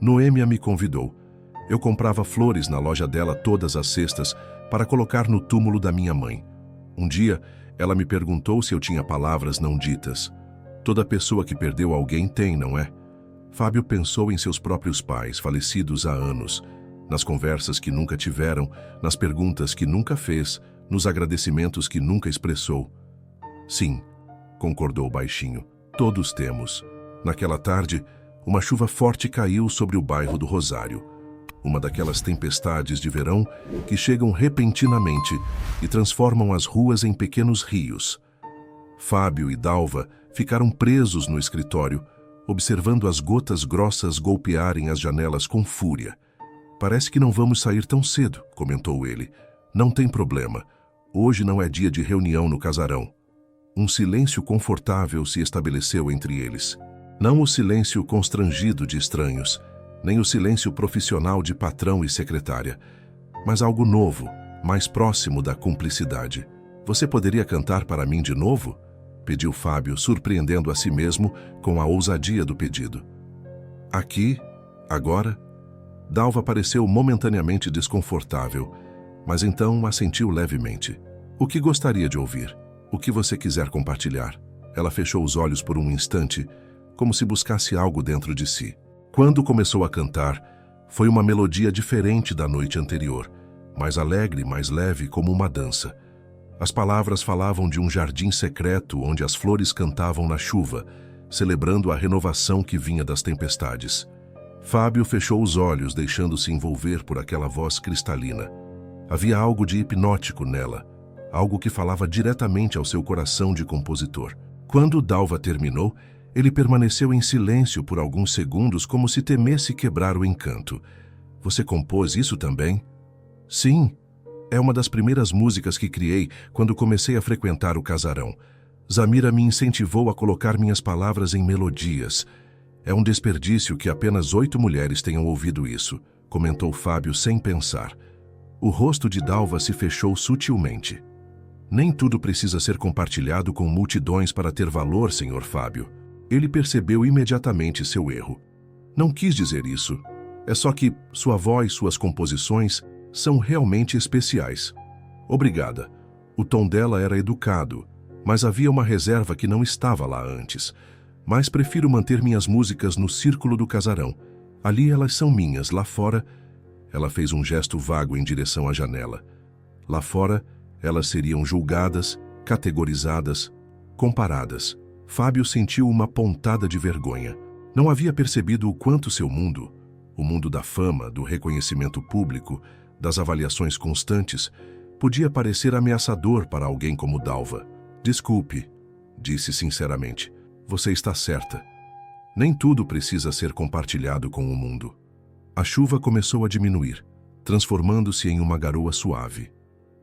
Noêmia me convidou. Eu comprava flores na loja dela todas as sextas para colocar no túmulo da minha mãe. Um dia, ela me perguntou se eu tinha palavras não ditas. Toda pessoa que perdeu alguém tem, não é? Fábio pensou em seus próprios pais, falecidos há anos, nas conversas que nunca tiveram, nas perguntas que nunca fez, nos agradecimentos que nunca expressou. Sim, concordou baixinho, todos temos. Naquela tarde, uma chuva forte caiu sobre o bairro do Rosário. Uma daquelas tempestades de verão que chegam repentinamente e transformam as ruas em pequenos rios. Fábio e Dalva ficaram presos no escritório, observando as gotas grossas golpearem as janelas com fúria. Parece que não vamos sair tão cedo, comentou ele. Não tem problema. Hoje não é dia de reunião no casarão. Um silêncio confortável se estabeleceu entre eles. Não o silêncio constrangido de estranhos, nem o silêncio profissional de patrão e secretária, mas algo novo, mais próximo da cumplicidade. Você poderia cantar para mim de novo? Pediu Fábio, surpreendendo a si mesmo com a ousadia do pedido. Aqui, agora? Dalva pareceu momentaneamente desconfortável, mas então assentiu levemente. O que gostaria de ouvir? O que você quiser compartilhar? Ela fechou os olhos por um instante, como se buscasse algo dentro de si. Quando começou a cantar, foi uma melodia diferente da noite anterior, mais alegre, mais leve, como uma dança. As palavras falavam de um jardim secreto onde as flores cantavam na chuva, celebrando a renovação que vinha das tempestades. Fábio fechou os olhos, deixando-se envolver por aquela voz cristalina. Havia algo de hipnótico nela, algo que falava diretamente ao seu coração de compositor. Quando Dalva terminou, ele permaneceu em silêncio por alguns segundos, como se temesse quebrar o encanto. Você compôs isso também? Sim, é uma das primeiras músicas que criei quando comecei a frequentar o casarão. Zamira me incentivou a colocar minhas palavras em melodias. É um desperdício que apenas 8 mulheres tenham ouvido isso, comentou Fábio sem pensar. O rosto de Dalva se fechou sutilmente. Nem tudo precisa ser compartilhado com multidões para ter valor, Sr. Fábio. Ele percebeu imediatamente seu erro. Não quis dizer isso. É só que sua voz, suas composições, são realmente especiais. Obrigada. O tom dela era educado, mas havia uma reserva que não estava lá antes. Mas prefiro manter minhas músicas no círculo do casarão. Ali elas são minhas, lá fora... Ela fez um gesto vago em direção à janela. Lá fora, elas seriam julgadas, categorizadas, comparadas. Fábio sentiu uma pontada de vergonha. Não havia percebido o quanto seu mundo, o mundo da fama, do reconhecimento público, das avaliações constantes, podia parecer ameaçador para alguém como Dalva. Desculpe, disse sinceramente. Você está certa. Nem tudo precisa ser compartilhado com o mundo. A chuva começou a diminuir, transformando-se em uma garoa suave.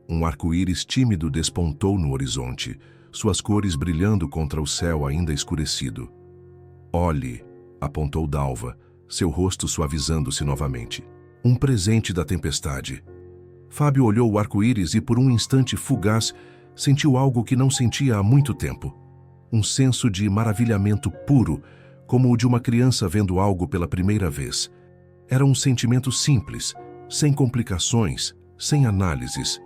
Um arco-íris tímido despontou no horizonte, suas cores brilhando contra o céu ainda escurecido. Olhe, apontou Dalva, seu rosto suavizando-se novamente. Um presente da tempestade. Fábio olhou o arco-íris e, por um instante fugaz, sentiu algo que não sentia há muito tempo. Um senso de maravilhamento puro, como o de uma criança vendo algo pela primeira vez. Era um sentimento simples, sem complicações, sem análises.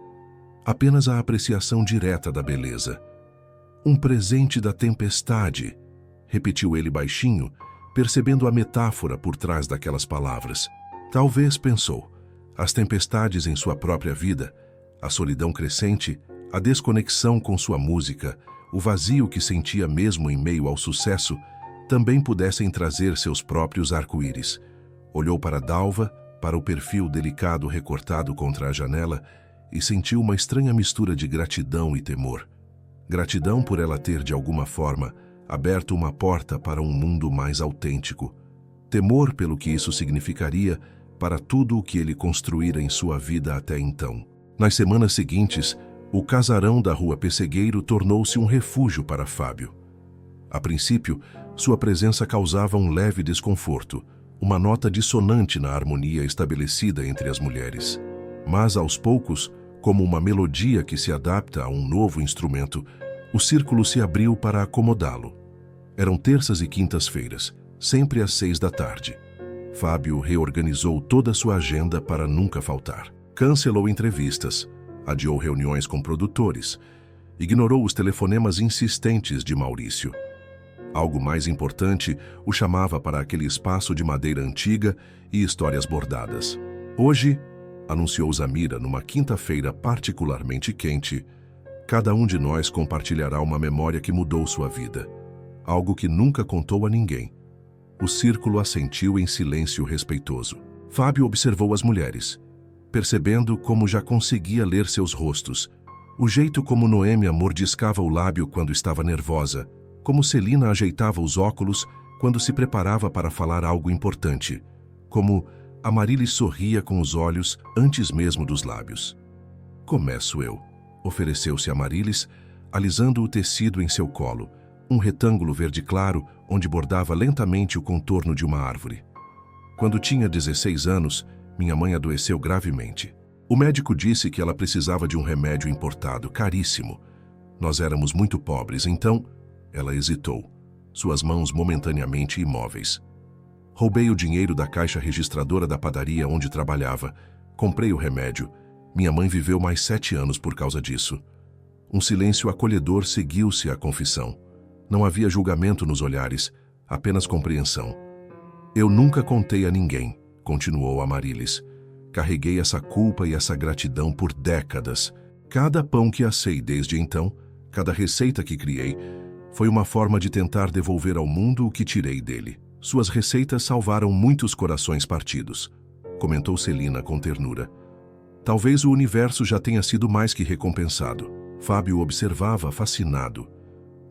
Apenas a apreciação direta da beleza. Um presente da tempestade, repetiu ele baixinho, percebendo a metáfora por trás daquelas palavras. Talvez, pensou, as tempestades em sua própria vida, a solidão crescente, a desconexão com sua música, o vazio que sentia mesmo em meio ao sucesso, também pudessem trazer seus próprios arco-íris. Olhou para Dalva, para o perfil delicado recortado contra a janela e sentiu uma estranha mistura de gratidão e temor. Gratidão por ela ter, de alguma forma, aberto uma porta para um mundo mais autêntico. Temor pelo que isso significaria para tudo o que ele construíra em sua vida até então. Nas semanas seguintes, o casarão da Rua Pessegueiro tornou-se um refúgio para Fábio. A princípio, sua presença causava um leve desconforto, uma nota dissonante na harmonia estabelecida entre as mulheres. Mas, aos poucos, como uma melodia que se adapta a um novo instrumento, o círculo se abriu para acomodá-lo. Eram terças e quintas-feiras, sempre às 6 da tarde. Fábio reorganizou toda a sua agenda para nunca faltar. Cancelou entrevistas, adiou reuniões com produtores, ignorou os telefonemas insistentes de Maurício. Algo mais importante o chamava para aquele espaço de madeira antiga e histórias bordadas. Hoje, anunciou Zamira numa quinta-feira particularmente quente, cada um de nós compartilhará uma memória que mudou sua vida. Algo que nunca contou a ninguém. O círculo assentiu em silêncio respeitoso. Fábio observou as mulheres, percebendo como já conseguia ler seus rostos, o jeito como Noêmia mordiscava o lábio quando estava nervosa, como Celina ajeitava os óculos quando se preparava para falar algo importante, como Amarilis sorria com os olhos antes mesmo dos lábios. Começo eu, ofereceu-se Amarilis, alisando o tecido em seu colo, um retângulo verde claro onde bordava lentamente o contorno de uma árvore. Quando tinha 16 anos, minha mãe adoeceu gravemente. O médico disse que ela precisava de um remédio importado, caríssimo. Nós éramos muito pobres, então... Ela hesitou, suas mãos momentaneamente imóveis. Roubei o dinheiro da caixa registradora da padaria onde trabalhava. Comprei o remédio. Minha mãe viveu mais 7 anos por causa disso. Um silêncio acolhedor seguiu-se à confissão. Não havia julgamento nos olhares, apenas compreensão. Eu nunca contei a ninguém, continuou Amarilis. Carreguei essa culpa e essa gratidão por décadas. Cada pão que assei desde então, cada receita que criei, foi uma forma de tentar devolver ao mundo o que tirei dele. Suas receitas salvaram muitos corações partidos, comentou Celina com ternura. Talvez o universo já tenha sido mais que recompensado. Fábio observava fascinado.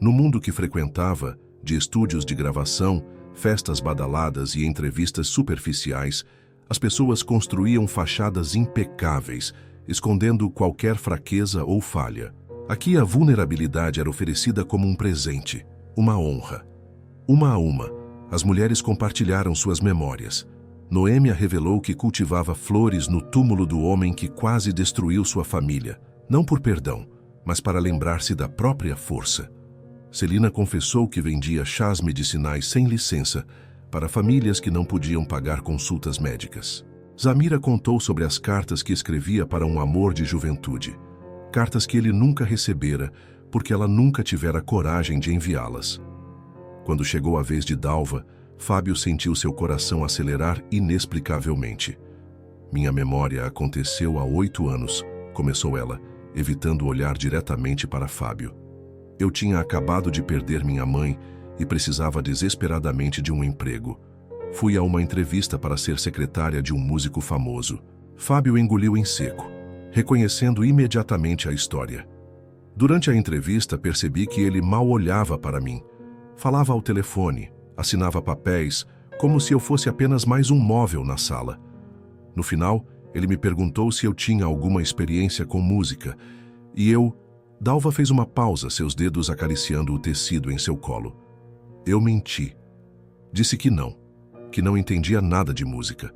No mundo que frequentava, de estúdios de gravação, festas badaladas e entrevistas superficiais, as pessoas construíam fachadas impecáveis, escondendo qualquer fraqueza ou falha. Aqui a vulnerabilidade era oferecida como um presente, uma honra. Uma a uma, as mulheres compartilharam suas memórias. Noêmia revelou que cultivava flores no túmulo do homem que quase destruiu sua família, não por perdão, mas para lembrar-se da própria força. Celina confessou que vendia chás medicinais sem licença para famílias que não podiam pagar consultas médicas. Zamira contou sobre as cartas que escrevia para um amor de juventude. Cartas que ele nunca recebera, porque ela nunca tivera coragem de enviá-las. Quando chegou a vez de Dalva, Fábio sentiu seu coração acelerar inexplicavelmente. Minha memória aconteceu há 8 anos, começou ela, evitando olhar diretamente para Fábio. Eu tinha acabado de perder minha mãe e precisava desesperadamente de um emprego. Fui a uma entrevista para ser secretária de um músico famoso. Fábio engoliu em seco, reconhecendo imediatamente a história. Durante a entrevista, percebi que ele mal olhava para mim. Falava ao telefone, assinava papéis, como se eu fosse apenas mais um móvel na sala. No final, ele me perguntou se eu tinha alguma experiência com música, e eu... Dalva fez uma pausa, seus dedos acariciando o tecido em seu colo. Eu menti. Disse que não entendia nada de música.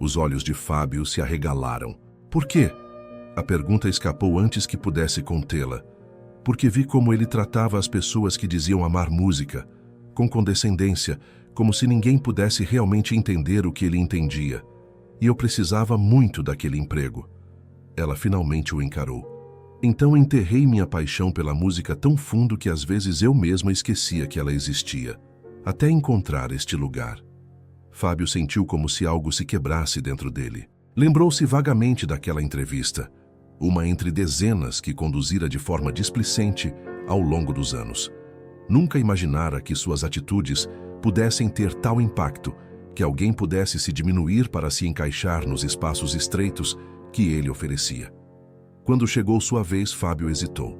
Os olhos de Fábio se arregalaram. Por quê? A pergunta escapou antes que pudesse contê-la. Porque vi como ele tratava as pessoas que diziam amar música, com condescendência, como se ninguém pudesse realmente entender o que ele entendia. E eu precisava muito daquele emprego. Ela finalmente o encarou. Então enterrei minha paixão pela música tão fundo que às vezes eu mesma esquecia que ela existia, até encontrar este lugar. Fábio sentiu como se algo se quebrasse dentro dele. Lembrou-se vagamente daquela entrevista, uma entre dezenas que conduzira de forma displicente ao longo dos anos. Nunca imaginara que suas atitudes pudessem ter tal impacto que alguém pudesse se diminuir para se encaixar nos espaços estreitos que ele oferecia. Quando chegou sua vez, Fábio hesitou.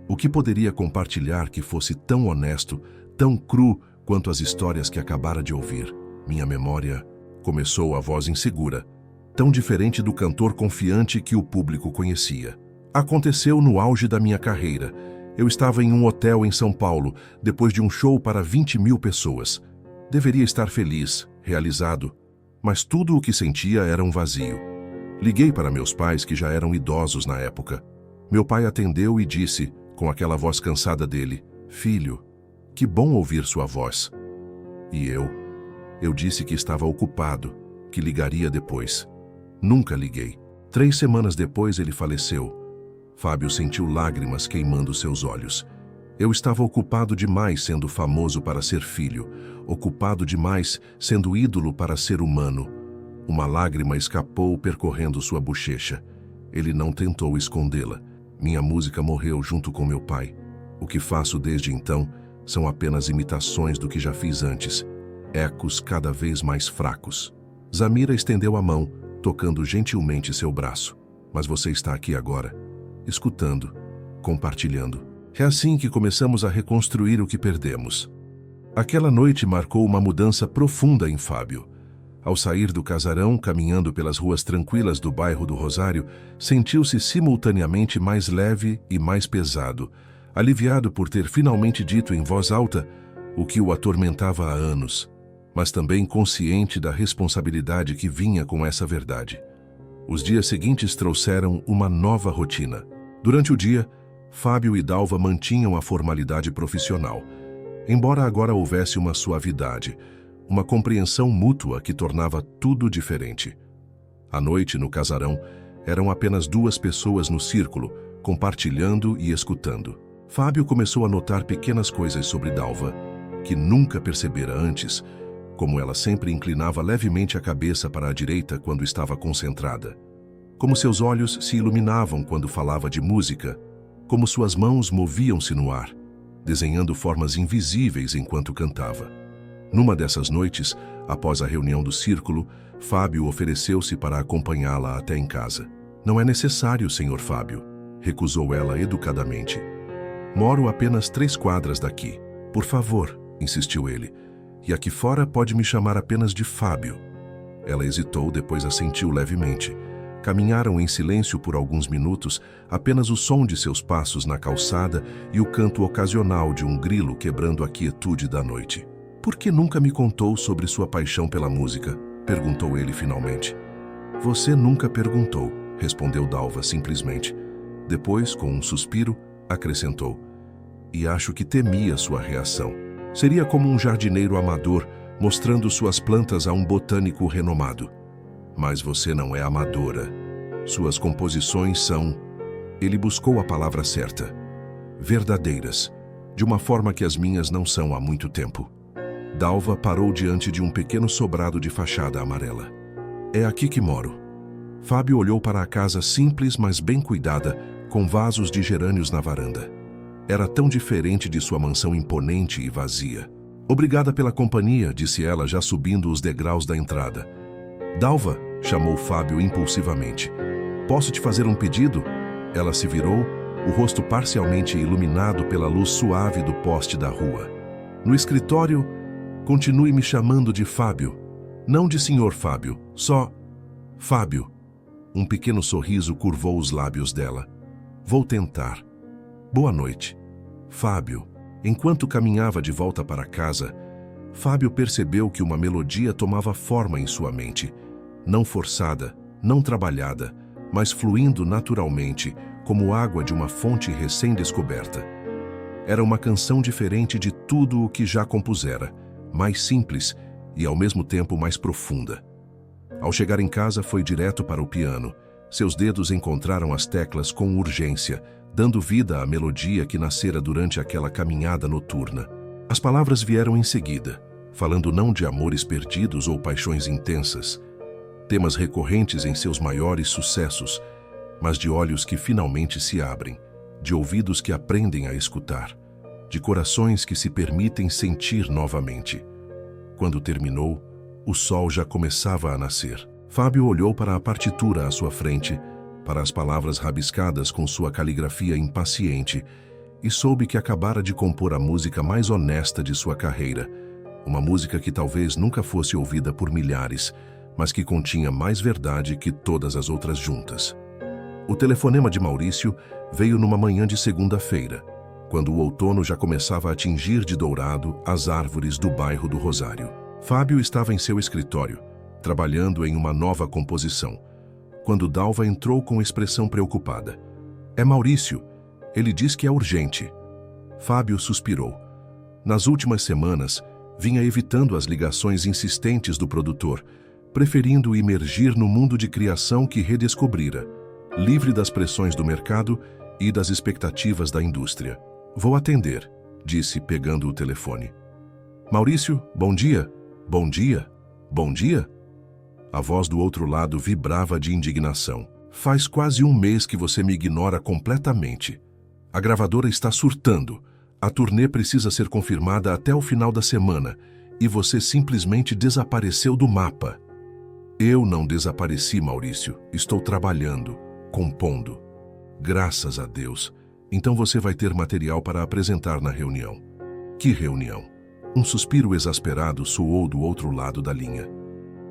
O que poderia compartilhar que fosse tão honesto, tão cru quanto as histórias que acabara de ouvir? Minha memória, começou a voz insegura, tão diferente do cantor confiante que o público conhecia. Aconteceu no auge da minha carreira. Eu estava em um hotel em São Paulo, depois de um show para 20.000 pessoas. Deveria estar feliz, realizado, mas tudo o que sentia era um vazio. Liguei para meus pais, que já eram idosos na época. Meu pai atendeu e disse, com aquela voz cansada dele, "Filho, que bom ouvir sua voz." E eu disse que estava ocupado, que ligaria depois. Nunca liguei. 3 semanas depois ele faleceu. Fábio sentiu lágrimas queimando seus olhos. Eu estava ocupado demais sendo famoso para ser filho, ocupado demais sendo ídolo para ser humano. Uma lágrima escapou percorrendo sua bochecha. Ele não tentou escondê-la. Minha música morreu junto com meu pai. O que faço desde então são apenas imitações do que já fiz antes, ecos cada vez mais fracos. Zamira estendeu a mão, tocando gentilmente seu braço. Mas você está aqui agora, escutando, compartilhando. É assim que começamos a reconstruir o que perdemos. Aquela noite marcou uma mudança profunda em Fábio. Ao sair do casarão, caminhando pelas ruas tranquilas do bairro do Rosário, sentiu-se simultaneamente mais leve e mais pesado, aliviado por ter finalmente dito em voz alta o que o atormentava há anos, mas também consciente da responsabilidade que vinha com essa verdade. Os dias seguintes trouxeram uma nova rotina. Durante o dia, Fábio e Dalva mantinham a formalidade profissional, embora agora houvesse uma suavidade, uma compreensão mútua que tornava tudo diferente. À noite, no casarão, eram apenas 2 pessoas no círculo, compartilhando e escutando. Fábio começou a notar pequenas coisas sobre Dalva, que nunca percebera antes, como ela sempre inclinava levemente a cabeça para a direita quando estava concentrada. Como seus olhos se iluminavam quando falava de música, como suas mãos moviam-se no ar, desenhando formas invisíveis enquanto cantava. Numa dessas noites, após a reunião do círculo, Fábio ofereceu-se para acompanhá-la até em casa. "Não é necessário, Sr. Fábio", recusou ela educadamente. "Moro apenas 3 quadras daqui. Por favor", insistiu ele. "E aqui fora pode me chamar apenas de Fábio." Ela hesitou, depois assentiu levemente. Caminharam em silêncio por alguns minutos, apenas o som de seus passos na calçada e o canto ocasional de um grilo quebrando a quietude da noite. "Por que nunca me contou sobre sua paixão pela música?", perguntou ele finalmente. "Você nunca perguntou", respondeu Dalva simplesmente. Depois, com um suspiro, acrescentou: "E acho que temia sua reação. Seria como um jardineiro amador mostrando suas plantas a um botânico renomado. Mas você não é amadora. Suas composições são..." Ele buscou a palavra certa. "Verdadeiras, de uma forma que as minhas não são há muito tempo." Dalva parou diante de um pequeno sobrado de fachada amarela. "É aqui que moro." Fábio olhou para a casa simples, mas bem cuidada, com vasos de gerânios na varanda. Era tão diferente de sua mansão imponente e vazia. "Obrigada pela companhia", disse ela, já subindo os degraus da entrada. "Dalva", chamou Fábio impulsivamente. "Posso te fazer um pedido?" Ela se virou, o rosto parcialmente iluminado pela luz suave do poste da rua. "No escritório, continue me chamando de Fábio. Não de Sr. Fábio, só Fábio." Um pequeno sorriso curvou os lábios dela. "Vou tentar. Boa noite, Fábio." Enquanto caminhava de volta para casa, Fábio percebeu que uma melodia tomava forma em sua mente, não forçada, não trabalhada, mas fluindo naturalmente, como água de uma fonte recém-descoberta. Era uma canção diferente de tudo o que já compusera, mais simples e ao mesmo tempo mais profunda. Ao chegar em casa, foi direto para o piano. Seus dedos encontraram as teclas com urgência, dando vida à melodia que nascera durante aquela caminhada noturna. As palavras vieram em seguida, falando não de amores perdidos ou paixões intensas, temas recorrentes em seus maiores sucessos, mas de olhos que finalmente se abrem, de ouvidos que aprendem a escutar, de corações que se permitem sentir novamente. Quando terminou, o sol já começava a nascer. Fábio olhou para a partitura à sua frente, para as palavras rabiscadas com sua caligrafia impaciente, e soube que acabara de compor a música mais honesta de sua carreira, uma música que talvez nunca fosse ouvida por milhares, mas que continha mais verdade que todas as outras juntas. O telefonema de Maurício veio numa manhã de segunda-feira, quando o outono já começava a tingir de dourado as árvores do bairro do Rosário. Fábio estava em seu escritório, trabalhando em uma nova composição, quando Dalva entrou com expressão preocupada. "É Maurício. Ele diz que é urgente." Fábio suspirou. Nas últimas semanas, vinha evitando as ligações insistentes do produtor, preferindo imergir no mundo de criação que redescobrira, livre das pressões do mercado e das expectativas da indústria. "Vou atender", disse, pegando o telefone. "Maurício, bom dia. Bom dia. Bom dia?" A voz do outro lado vibrava de indignação. "Faz quase um mês que você me ignora completamente. A gravadora está surtando. A turnê precisa ser confirmada até o final da semana e você simplesmente desapareceu do mapa." "Eu não desapareci, Maurício. Estou trabalhando, compondo." "Graças a Deus. Então você vai ter material para apresentar na reunião." "Que reunião?" Um suspiro exasperado soou do outro lado da linha.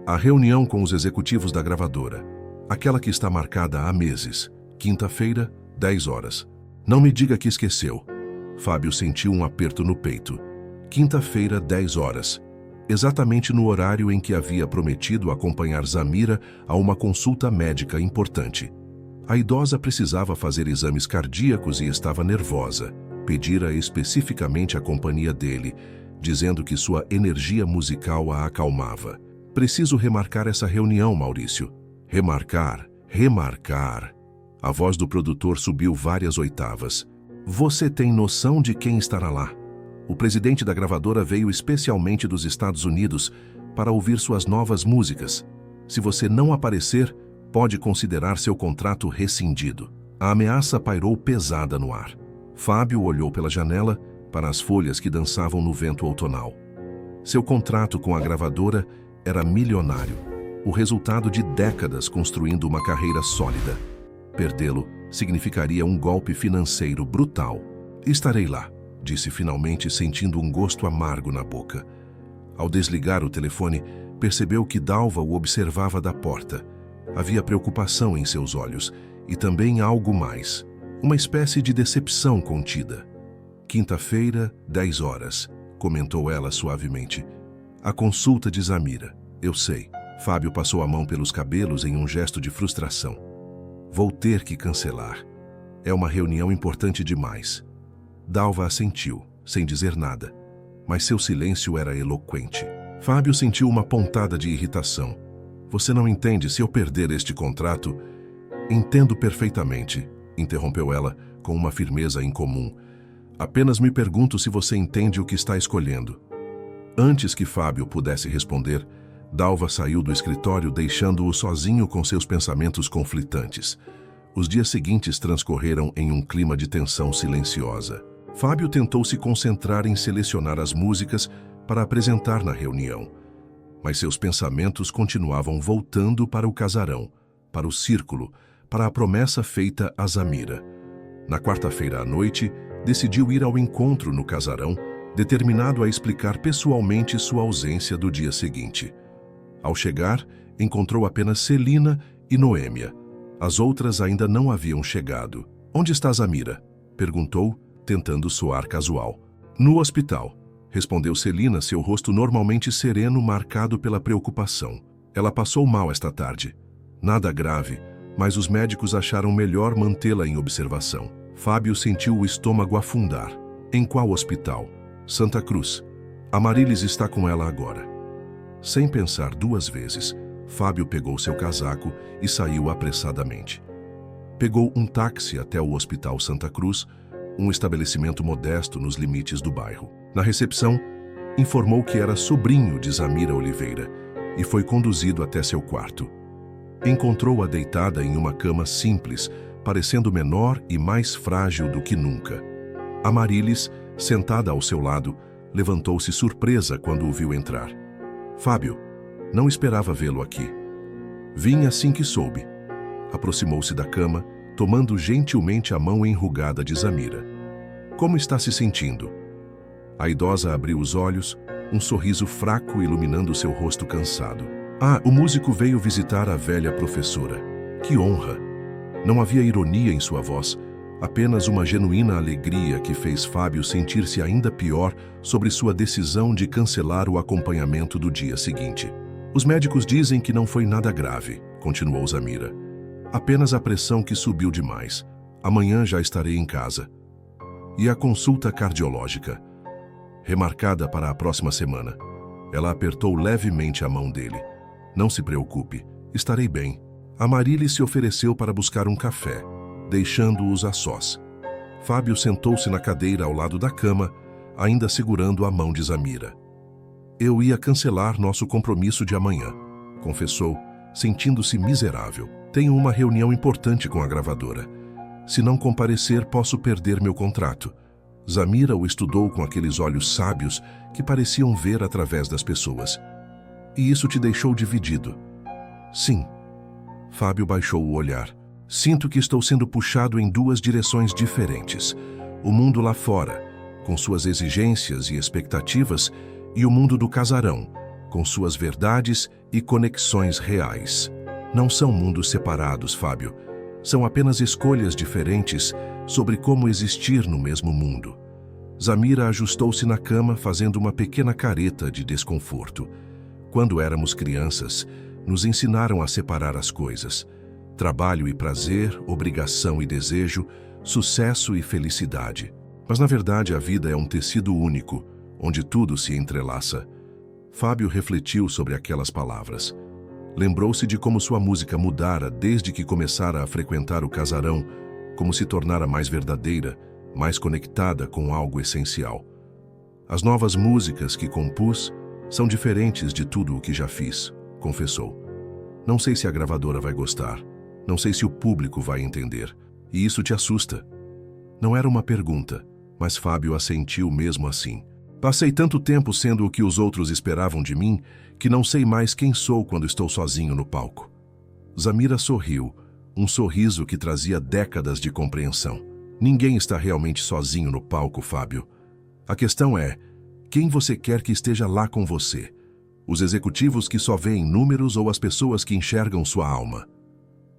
"A reunião com os executivos da gravadora. Aquela que está marcada há meses. Quinta-feira, 10 horas. Não me diga que esqueceu." Fábio sentiu um aperto no peito. Quinta-feira, 10 horas. Exatamente no horário em que havia prometido acompanhar Zamira a uma consulta médica importante. A idosa precisava fazer exames cardíacos e estava nervosa. Pedira especificamente a companhia dele, dizendo que sua energia musical a acalmava. "Preciso remarcar essa reunião, Maurício." "Remarcar, remarcar." A voz do produtor subiu várias oitavas. "Você tem noção de quem estará lá?" O presidente da gravadora veio especialmente dos Estados Unidos para ouvir suas novas músicas. Se você não aparecer, pode considerar seu contrato rescindido. A ameaça pairou pesada no ar. Fábio olhou pela janela para as folhas que dançavam no vento outonal. Seu contrato com a gravadora era milionário, o resultado de décadas construindo uma carreira sólida. Perdê-lo significaria um golpe financeiro brutal. "Estarei lá", disse finalmente, sentindo um gosto amargo na boca. Ao desligar o telefone, percebeu que Dalva o observava da porta. Havia preocupação em seus olhos e também algo mais, uma espécie de decepção contida. "Quinta-feira, 10 horas", comentou ela suavemente. "A consulta de Zamira." "Eu sei." Fábio passou a mão pelos cabelos em um gesto de frustração. "Vou ter que cancelar. É uma reunião importante demais." Dalva assentiu, sem dizer nada, mas seu silêncio era eloquente. Fábio sentiu uma pontada de irritação. "Você não entende, se eu perder este contrato..." "Entendo perfeitamente", interrompeu ela com uma firmeza incomum. "Apenas me pergunto se você entende o que está escolhendo." Antes que Fábio pudesse responder, Dalva saiu do escritório, deixando-o sozinho com seus pensamentos conflitantes. Os dias seguintes transcorreram em um clima de tensão silenciosa. Fábio tentou se concentrar em selecionar as músicas para apresentar na reunião, mas seus pensamentos continuavam voltando para o casarão, para o círculo, para a promessa feita a Zamira. Na quarta-feira à noite, decidiu ir ao encontro no casarão, determinado a explicar pessoalmente sua ausência do dia seguinte. Ao chegar, encontrou apenas Celina e Noêmia. As outras ainda não haviam chegado. "Onde está Zamira?", perguntou, tentando soar casual. "No hospital", respondeu Celina, seu rosto normalmente sereno marcado pela preocupação. "Ela passou mal esta tarde. Nada grave, mas os médicos acharam melhor mantê-la em observação." Fábio sentiu o estômago afundar. "Em qual hospital?" "Santa Cruz. A Marilis está com ela agora." Sem pensar duas vezes, Fábio pegou seu casaco e saiu apressadamente. Pegou um táxi até o Hospital Santa Cruz, um estabelecimento modesto nos limites do bairro. Na recepção, informou que era sobrinho de Zamira Oliveira e foi conduzido até seu quarto. Encontrou-a deitada em uma cama simples, parecendo menor e mais frágil do que nunca. A Marilis, sentada ao seu lado, levantou-se surpresa quando o viu entrar. "Fábio, não esperava vê-lo aqui." "Vim assim que soube." Aproximou-se da cama, tomando gentilmente a mão enrugada de Zamira. "Como está se sentindo?" A idosa abriu os olhos, um sorriso fraco iluminando seu rosto cansado. "Ah, o músico veio visitar a velha professora. Que honra!" Não havia ironia em sua voz, apenas uma genuína alegria que fez Fábio sentir-se ainda pior sobre sua decisão de cancelar o acompanhamento do dia seguinte. "Os médicos dizem que não foi nada grave", continuou Zamira. "Apenas a pressão que subiu demais. Amanhã já estarei em casa." "E a consulta cardiológica?" "Remarcada para a próxima semana." Ela apertou levemente a mão dele. "Não se preocupe, estarei bem." A Marilis se ofereceu para buscar um café, deixando-os a sós. Fábio sentou-se na cadeira ao lado da cama, ainda segurando a mão de Zamira. "Eu ia cancelar nosso compromisso de amanhã", confessou, sentindo-se miserável. "Tenho uma reunião importante com a gravadora. Se não comparecer, posso perder meu contrato." Zamira o estudou com aqueles olhos sábios que pareciam ver através das pessoas. "E isso te deixou dividido?" "Sim." Fábio baixou o olhar. "Sinto que estou sendo puxado em duas direções diferentes. O mundo lá fora, com suas exigências e expectativas, e o mundo do casarão, com suas verdades e conexões reais. Não são mundos separados, Fábio. São apenas escolhas diferentes sobre como existir no mesmo mundo." Zamira ajustou-se na cama, fazendo uma pequena careta de desconforto. "Quando éramos crianças, nos ensinaram a separar as coisas. Trabalho e prazer, obrigação e desejo, sucesso e felicidade. Mas na verdade a vida é um tecido único, onde tudo se entrelaça." Fábio refletiu sobre aquelas palavras. Lembrou-se de como sua música mudara desde que começara a frequentar o casarão, como se tornara mais verdadeira, mais conectada com algo essencial. As novas músicas que compus são diferentes de tudo o que já fiz, confessou. Não sei se a gravadora vai gostar, não sei se o público vai entender, e isso te assusta. Não era uma pergunta, mas Fábio assentiu mesmo assim. Passei tanto tempo sendo o que os outros esperavam de mim, que não sei mais quem sou quando estou sozinho no palco. Zamira sorriu, um sorriso que trazia décadas de compreensão. Ninguém está realmente sozinho no palco, Fábio. A questão é, quem você quer que esteja lá com você? Os executivos que só veem números ou as pessoas que enxergam sua alma?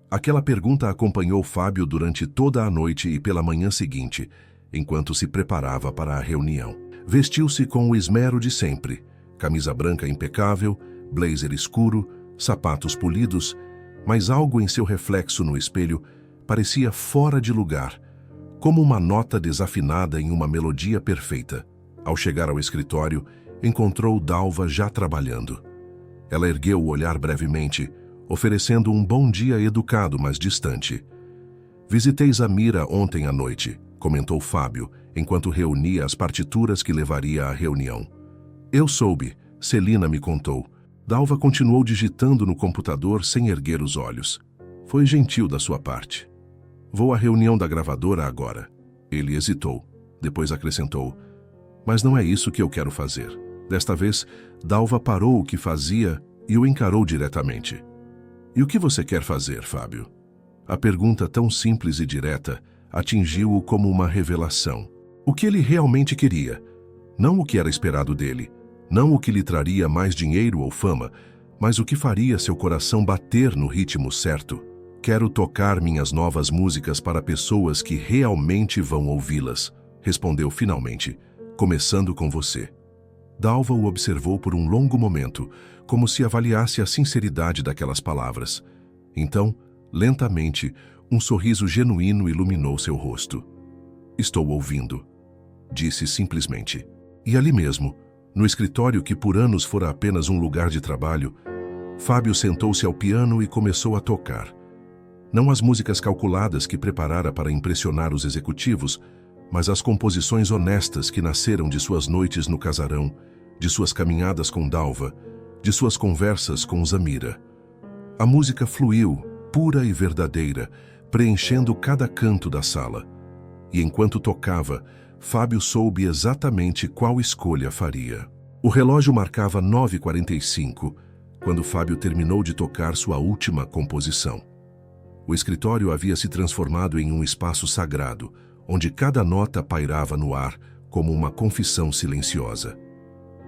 Aquela pergunta acompanhou Fábio durante toda a noite e pela manhã seguinte, enquanto se preparava para a reunião. Vestiu-se com o esmero de sempre, camisa branca impecável, blazer escuro, sapatos polidos, mas algo em seu reflexo no espelho parecia fora de lugar, como uma nota desafinada em uma melodia perfeita. Ao chegar ao escritório, encontrou Dalva já trabalhando. Ela ergueu o olhar brevemente, oferecendo um bom dia educado, mas distante. Visitei Zamira ontem à noite, comentou Fábio, enquanto reunia as partituras que levaria à reunião. Eu soube, Celina me contou. Dalva continuou digitando no computador sem erguer os olhos. Foi gentil da sua parte. Vou à reunião da gravadora agora. Ele hesitou, depois acrescentou. Mas não é isso que eu quero fazer. Desta vez, Dalva parou o que fazia e o encarou diretamente. E o que você quer fazer, Fábio? A pergunta tão simples e direta atingiu-o como uma revelação. O que ele realmente queria, não o que era esperado dele, não o que lhe traria mais dinheiro ou fama, mas o que faria seu coração bater no ritmo certo. Quero tocar minhas novas músicas para pessoas que realmente vão ouvi-las, respondeu finalmente, começando com você. Dalva o observou por um longo momento, como se avaliasse a sinceridade daquelas palavras. Então, lentamente, um sorriso genuíno iluminou seu rosto. Estou ouvindo, disse simplesmente. E ali mesmo, no escritório que por anos fora apenas um lugar de trabalho, Fábio sentou-se ao piano e começou a tocar. Não as músicas calculadas que preparara para impressionar os executivos, mas as composições honestas que nasceram de suas noites no casarão, de suas caminhadas com Dalva, de suas conversas com Zamira. A música fluiu, pura e verdadeira, preenchendo cada canto da sala. E enquanto tocava, Fábio soube exatamente qual escolha faria. O relógio marcava 9h45, quando Fábio terminou de tocar sua última composição. O escritório havia se transformado em um espaço sagrado, onde cada nota pairava no ar como uma confissão silenciosa.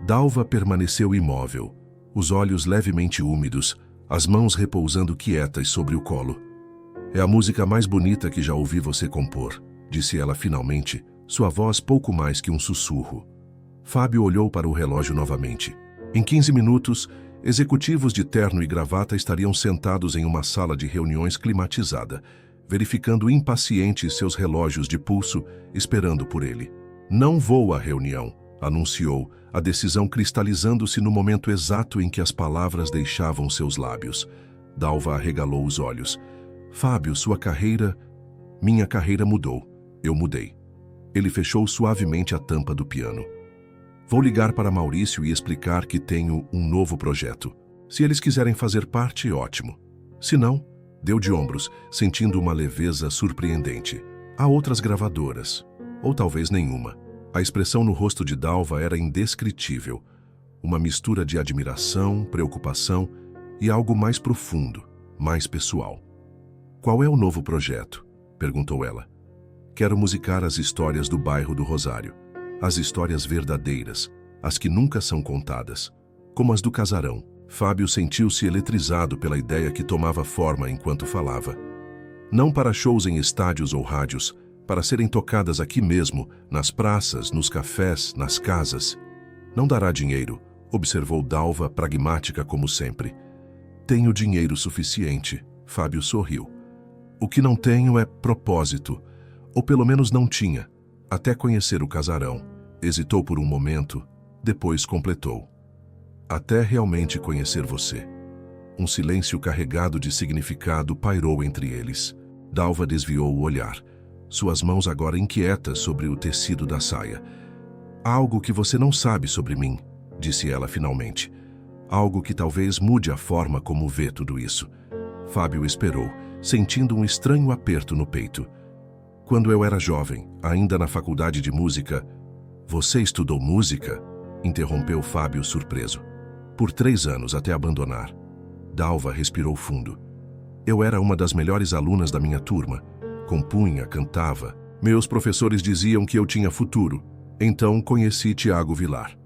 Dalva permaneceu imóvel, os olhos levemente úmidos, as mãos repousando quietas sobre o colo. É a música mais bonita que já ouvi você compor, disse ela finalmente, sua voz pouco mais que um sussurro. Fábio olhou para o relógio novamente. Em 15 minutos, executivos de terno e gravata estariam sentados em uma sala de reuniões climatizada, verificando impacientes seus relógios de pulso, esperando por ele. Não vou à reunião, anunciou, a decisão cristalizando-se no momento exato em que as palavras deixavam seus lábios. Dalva arregalou os olhos. Fábio, sua carreira... Minha carreira mudou. Eu mudei. Ele fechou suavemente a tampa do piano. Vou ligar para Maurício e explicar que tenho um novo projeto. Se eles quiserem fazer parte, ótimo. Se não, deu de ombros, sentindo uma leveza surpreendente. Há outras gravadoras. Ou talvez nenhuma. A expressão no rosto de Dalva era indescritível. Uma mistura de admiração, preocupação e algo mais profundo, mais pessoal. Qual é o novo projeto? Perguntou ela. Quero musicar as histórias do bairro do Rosário. As histórias verdadeiras, as que nunca são contadas. Como as do casarão. Fábio sentiu-se eletrizado pela ideia que tomava forma enquanto falava. Não para shows em estádios ou rádios, para serem tocadas aqui mesmo, nas praças, nos cafés, nas casas. Não dará dinheiro, observou Dalva, pragmática como sempre. Tenho dinheiro suficiente, Fábio sorriu. O que não tenho é propósito, ou pelo menos não tinha, até conhecer o casarão. Hesitou por um momento, depois completou. Até realmente conhecer você. Um silêncio carregado de significado pairou entre eles. Dalva desviou o olhar, suas mãos agora inquietas sobre o tecido da saia. Algo que você não sabe sobre mim, disse ela finalmente. Algo que talvez mude a forma como vê tudo isso. Fábio esperou, sentindo um estranho aperto no peito. Quando eu era jovem, ainda na faculdade de música... Você estudou música? Interrompeu Fábio surpreso. Por 3 anos até abandonar. Dalva respirou fundo. Eu era uma das melhores alunas da minha turma. Compunha, cantava. Meus professores diziam que eu tinha futuro. Então conheci Tiago Vilar.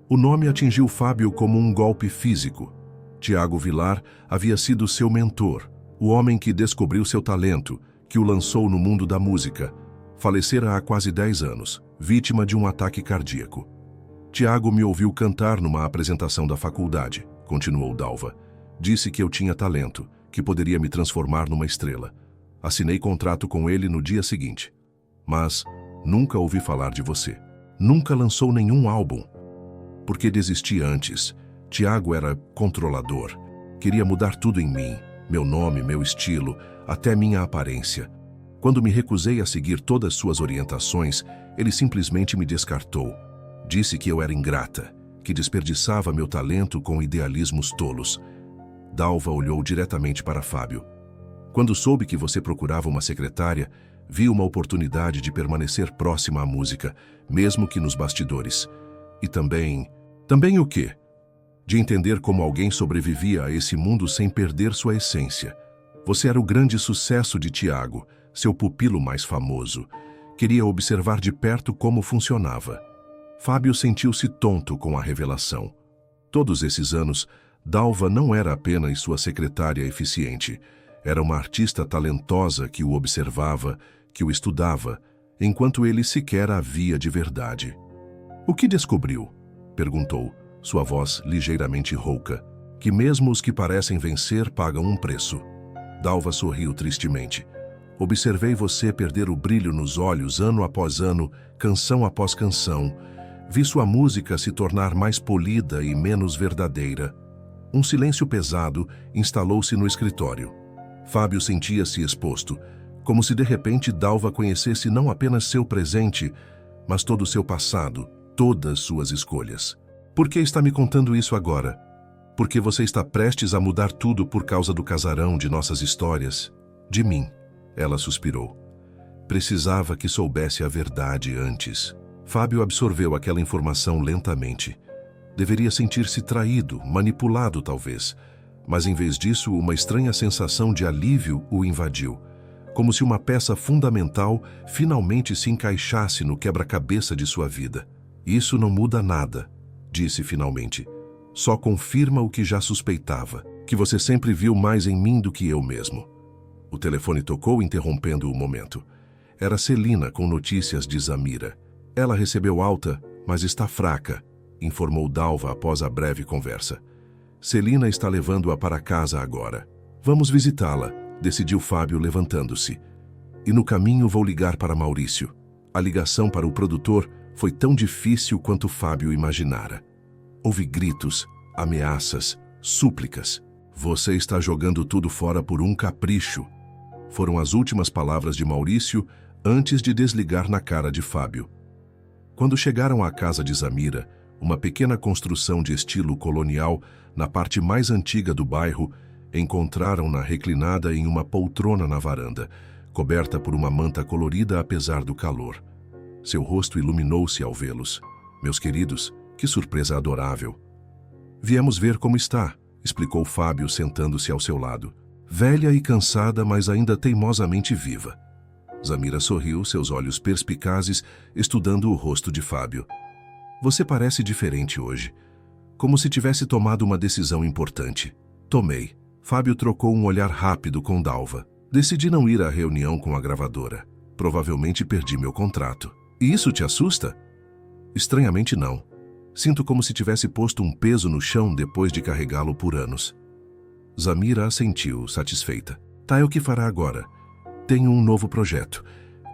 O nome atingiu Fábio como um golpe físico. Tiago Vilar havia sido seu mentor, o homem que descobriu seu talento, que o lançou no mundo da música. Falecera há quase 10 anos, vítima de um ataque cardíaco. Tiago me ouviu cantar numa apresentação da faculdade, continuou Dalva. Disse que eu tinha talento, que poderia me transformar numa estrela. Assinei contrato com ele no dia seguinte. Mas nunca ouvi falar de você. Nunca lançou nenhum álbum. Por que desisti antes? Tiago era controlador. Queria mudar tudo em mim, meu nome, meu estilo, até minha aparência. Quando me recusei a seguir todas suas orientações, ele simplesmente me descartou. Disse que eu era ingrata, que desperdiçava meu talento com idealismos tolos. Dalva olhou diretamente para Fábio. Quando soube que você procurava uma secretária, vi uma oportunidade de permanecer próxima à música, mesmo que nos bastidores. E também... Também o quê? De entender como alguém sobrevivia a esse mundo sem perder sua essência. Você era o grande sucesso de Tiago, seu pupilo mais famoso. Queria observar de perto como funcionava. Fábio sentiu-se tonto com a revelação. Todos esses anos, Dalva não era apenas sua secretária eficiente. Era uma artista talentosa que o observava, que o estudava, enquanto ele sequer a via de verdade. O que descobriu? Perguntou, sua voz ligeiramente rouca. Que mesmo os que parecem vencer pagam um preço. Dalva sorriu tristemente. Observei você perder o brilho nos olhos ano após ano, canção após canção. Vi sua música se tornar mais polida e menos verdadeira. Um silêncio pesado instalou-se no escritório. Fábio sentia-se exposto, como se de repente Dalva conhecesse não apenas seu presente, mas todo o seu passado, todas suas escolhas. Por que está me contando isso agora? Porque você está prestes a mudar tudo por causa do casarão de nossas histórias. De mim. Ela suspirou. Precisava que soubesse a verdade antes. Fábio absorveu aquela informação lentamente. Deveria sentir-se traído, manipulado talvez. Mas em vez disso, uma estranha sensação de alívio o invadiu. Como se uma peça fundamental finalmente se encaixasse no quebra-cabeça de sua vida. Isso não muda nada, disse finalmente. Só confirma o que já suspeitava, que você sempre viu mais em mim do que eu mesmo. O telefone tocou, interrompendo o momento. Era Celina com notícias de Zamira. Ela recebeu alta, mas está fraca, informou Dalva após a breve conversa. Celina está levando-a para casa agora. Vamos visitá-la, decidiu Fábio levantando-se. E no caminho vou ligar para Maurício. A ligação para o produtor foi tão difícil quanto Fábio imaginara. Houve gritos, ameaças, súplicas. Você está jogando tudo fora por um capricho. Foram as últimas palavras de Maurício antes de desligar na cara de Fábio. Quando chegaram à casa de Zamira, uma pequena construção de estilo colonial na parte mais antiga do bairro, encontraram-na reclinada em uma poltrona na varanda, coberta por uma manta colorida apesar do calor. Seu rosto iluminou-se ao vê-los. Meus queridos, que surpresa adorável. Viemos ver como está, explicou Fábio sentando-se ao seu lado. Velha e cansada, mas ainda teimosamente viva. Zamira sorriu, seus olhos perspicazes, estudando o rosto de Fábio. Você parece diferente hoje. Como se tivesse tomado uma decisão importante. Tomei. Fábio trocou um olhar rápido com Dalva. Decidi não ir à reunião com a gravadora. Provavelmente perdi meu contrato. E isso te assusta? Estranhamente não. Sinto como se tivesse posto um peso no chão depois de carregá-lo por anos. Zamira assentiu, satisfeita. Tá, é o que fará agora. Tenho um novo projeto.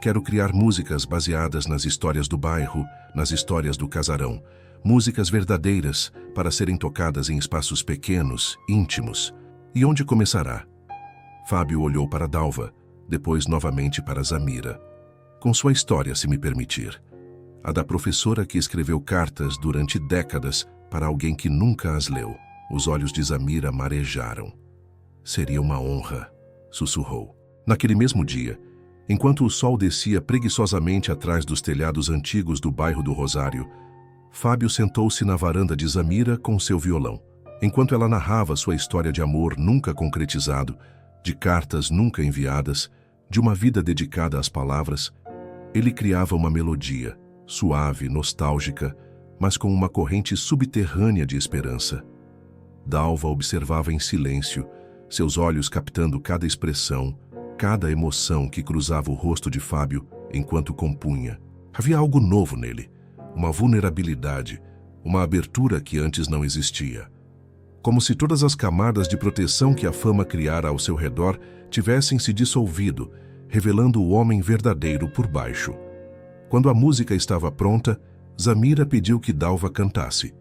Quero criar músicas baseadas nas histórias do bairro, nas histórias do casarão. Músicas verdadeiras para serem tocadas em espaços pequenos, íntimos. E onde começará? Fábio olhou para Dalva, depois novamente para Zamira. Com sua história, se me permitir. A da professora que escreveu cartas durante décadas para alguém que nunca as leu. Os olhos de Zamira marejaram. Seria uma honra, sussurrou. Naquele mesmo dia, enquanto o sol descia preguiçosamente atrás dos telhados antigos do bairro do Rosário, Fábio sentou-se na varanda de Zamira com seu violão. Enquanto ela narrava sua história de amor nunca concretizado, de cartas nunca enviadas, de uma vida dedicada às palavras, ele criava uma melodia, suave, nostálgica, mas com uma corrente subterrânea de esperança. Dalva observava em silêncio, seus olhos captando cada expressão, cada emoção que cruzava o rosto de Fábio enquanto compunha. Havia algo novo nele, uma vulnerabilidade, uma abertura que antes não existia. Como se todas as camadas de proteção que a fama criara ao seu redor tivessem se dissolvido, revelando o homem verdadeiro por baixo. Quando a música estava pronta, Zamira pediu que Dalva cantasse.